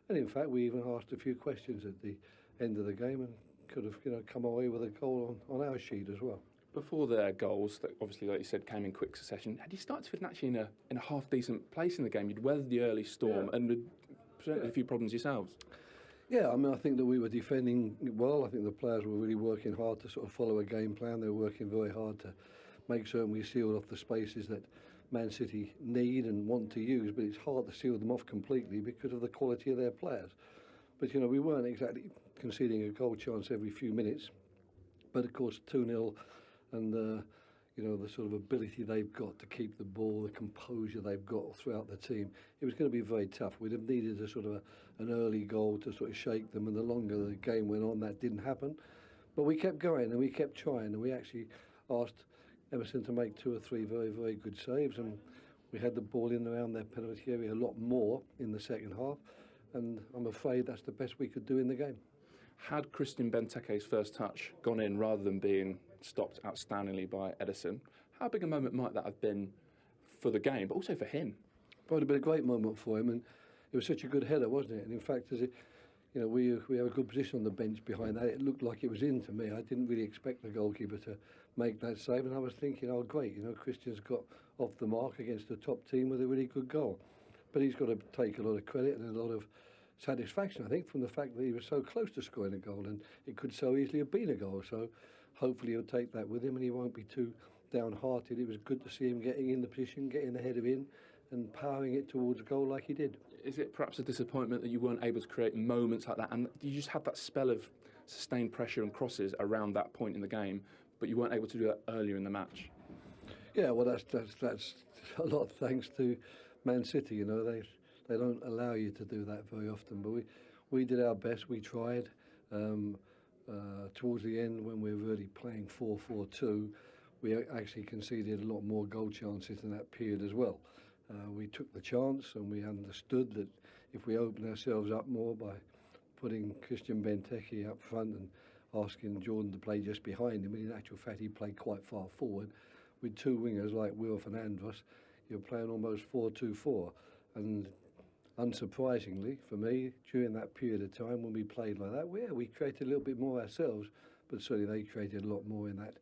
And in fact, we even asked a few questions at the end of the game and could have, come away with a goal on our sheet as well. Before their goals, that obviously, like you said, came in quick succession, had you started to feel actually in a half-decent place in the game? You'd weathered the early storm and had presented a few problems yourselves. Yeah, I think that we were defending well. I think the players were really working hard to sort of follow a game plan. They were working very hard to make certain we sealed off the spaces that Man City need and want to use, but it's hard to seal them off completely because of the quality of their players. But, we weren't exactly conceding a goal chance every few minutes. But, of course, 2-0 and, the sort of ability they've got to keep the ball, the composure they've got throughout the team, it was going to be very tough. We'd have needed a sort of an early goal to sort of shake them, and the longer the game went on, that didn't happen. But we kept going and we kept trying, and we actually asked Emerson to make 2 or 3 very, very good saves, and we had the ball in around their penalty area a lot more in the second half, and I'm afraid that's the best we could do in the game. Had Christian Benteke's first touch gone in rather than being stopped outstandingly by Edison, how big a moment might that have been for the game, but also for him? Probably been a great moment for him, and it was such a good header, wasn't it? And in fact, we have a good position on the bench behind that. It looked like it was in to me. I didn't really expect the goalkeeper to make that save, and I was thinking, oh great, Christian's got off the mark against a top team with a really good goal. But he's got to take a lot of credit and a lot of satisfaction, I think, from the fact that he was so close to scoring a goal, and it could so easily have been a goal. So hopefully he'll take that with him and he won't be too downhearted. It was good to see him getting in the position, getting the header in and powering it towards a goal like he did. Is it perhaps a disappointment that you weren't able to create moments like that, and you just had that spell of sustained pressure and crosses around that point in the game, but you weren't able to do that earlier in the match? Yeah, well, that's a lot of thanks to Man City. They don't allow you to do that very often, but we did our best. We tried. Towards the end, when we were really playing 4-4-2, we actually conceded a lot more goal chances in that period as well. We took the chance and we understood that if we opened ourselves up more by putting Christian Benteke up front and asking Jordan to play just behind him, and in actual fact he played quite far forward, with 2 wingers like Wilf and Andros, you're playing almost 4-2-4. And unsurprisingly for me, during that period of time when we played like that, we created a little bit more ourselves, but certainly they created a lot more in that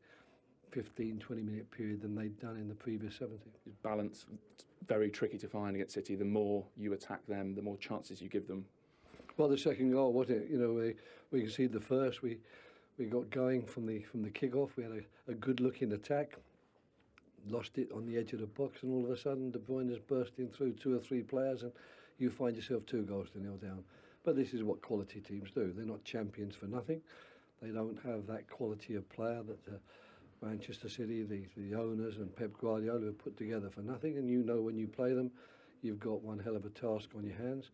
15-20 minute period than they'd done in the previous 70. Balance, very tricky to find against City. The more you attack them, the more chances you give them. Well, the second goal, wasn't it? We conceded the first. We got going from the kick-off. We had a good-looking attack, lost it on the edge of the box, and all of a sudden De Bruyne is bursting through 2 or 3 players, and you find yourself 2 goals to 0 down. But this is what quality teams do. They're not champions for nothing. They don't have that quality of player that Manchester City, the owners and Pep Guardiola have put together for nothing, and you know when you play them, you've got one hell of a task on your hands.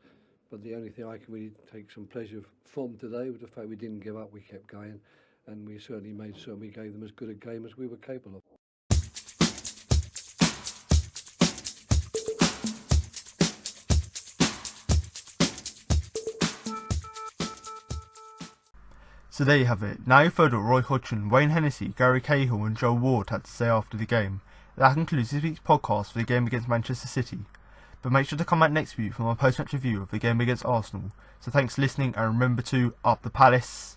But the only thing I can really take some pleasure from today was the fact we didn't give up, we kept going, and we certainly made certain we gave them as good a game as we were capable of. So there you have it. Now you've heard what Roy Hodgson, Wayne Hennessy, Gary Cahill and Joe Ward had to say after the game. That concludes this week's podcast for the game against Manchester City. But make sure to come back next week for my post-match review of the game against Arsenal. So thanks for listening, and remember to up the Palace.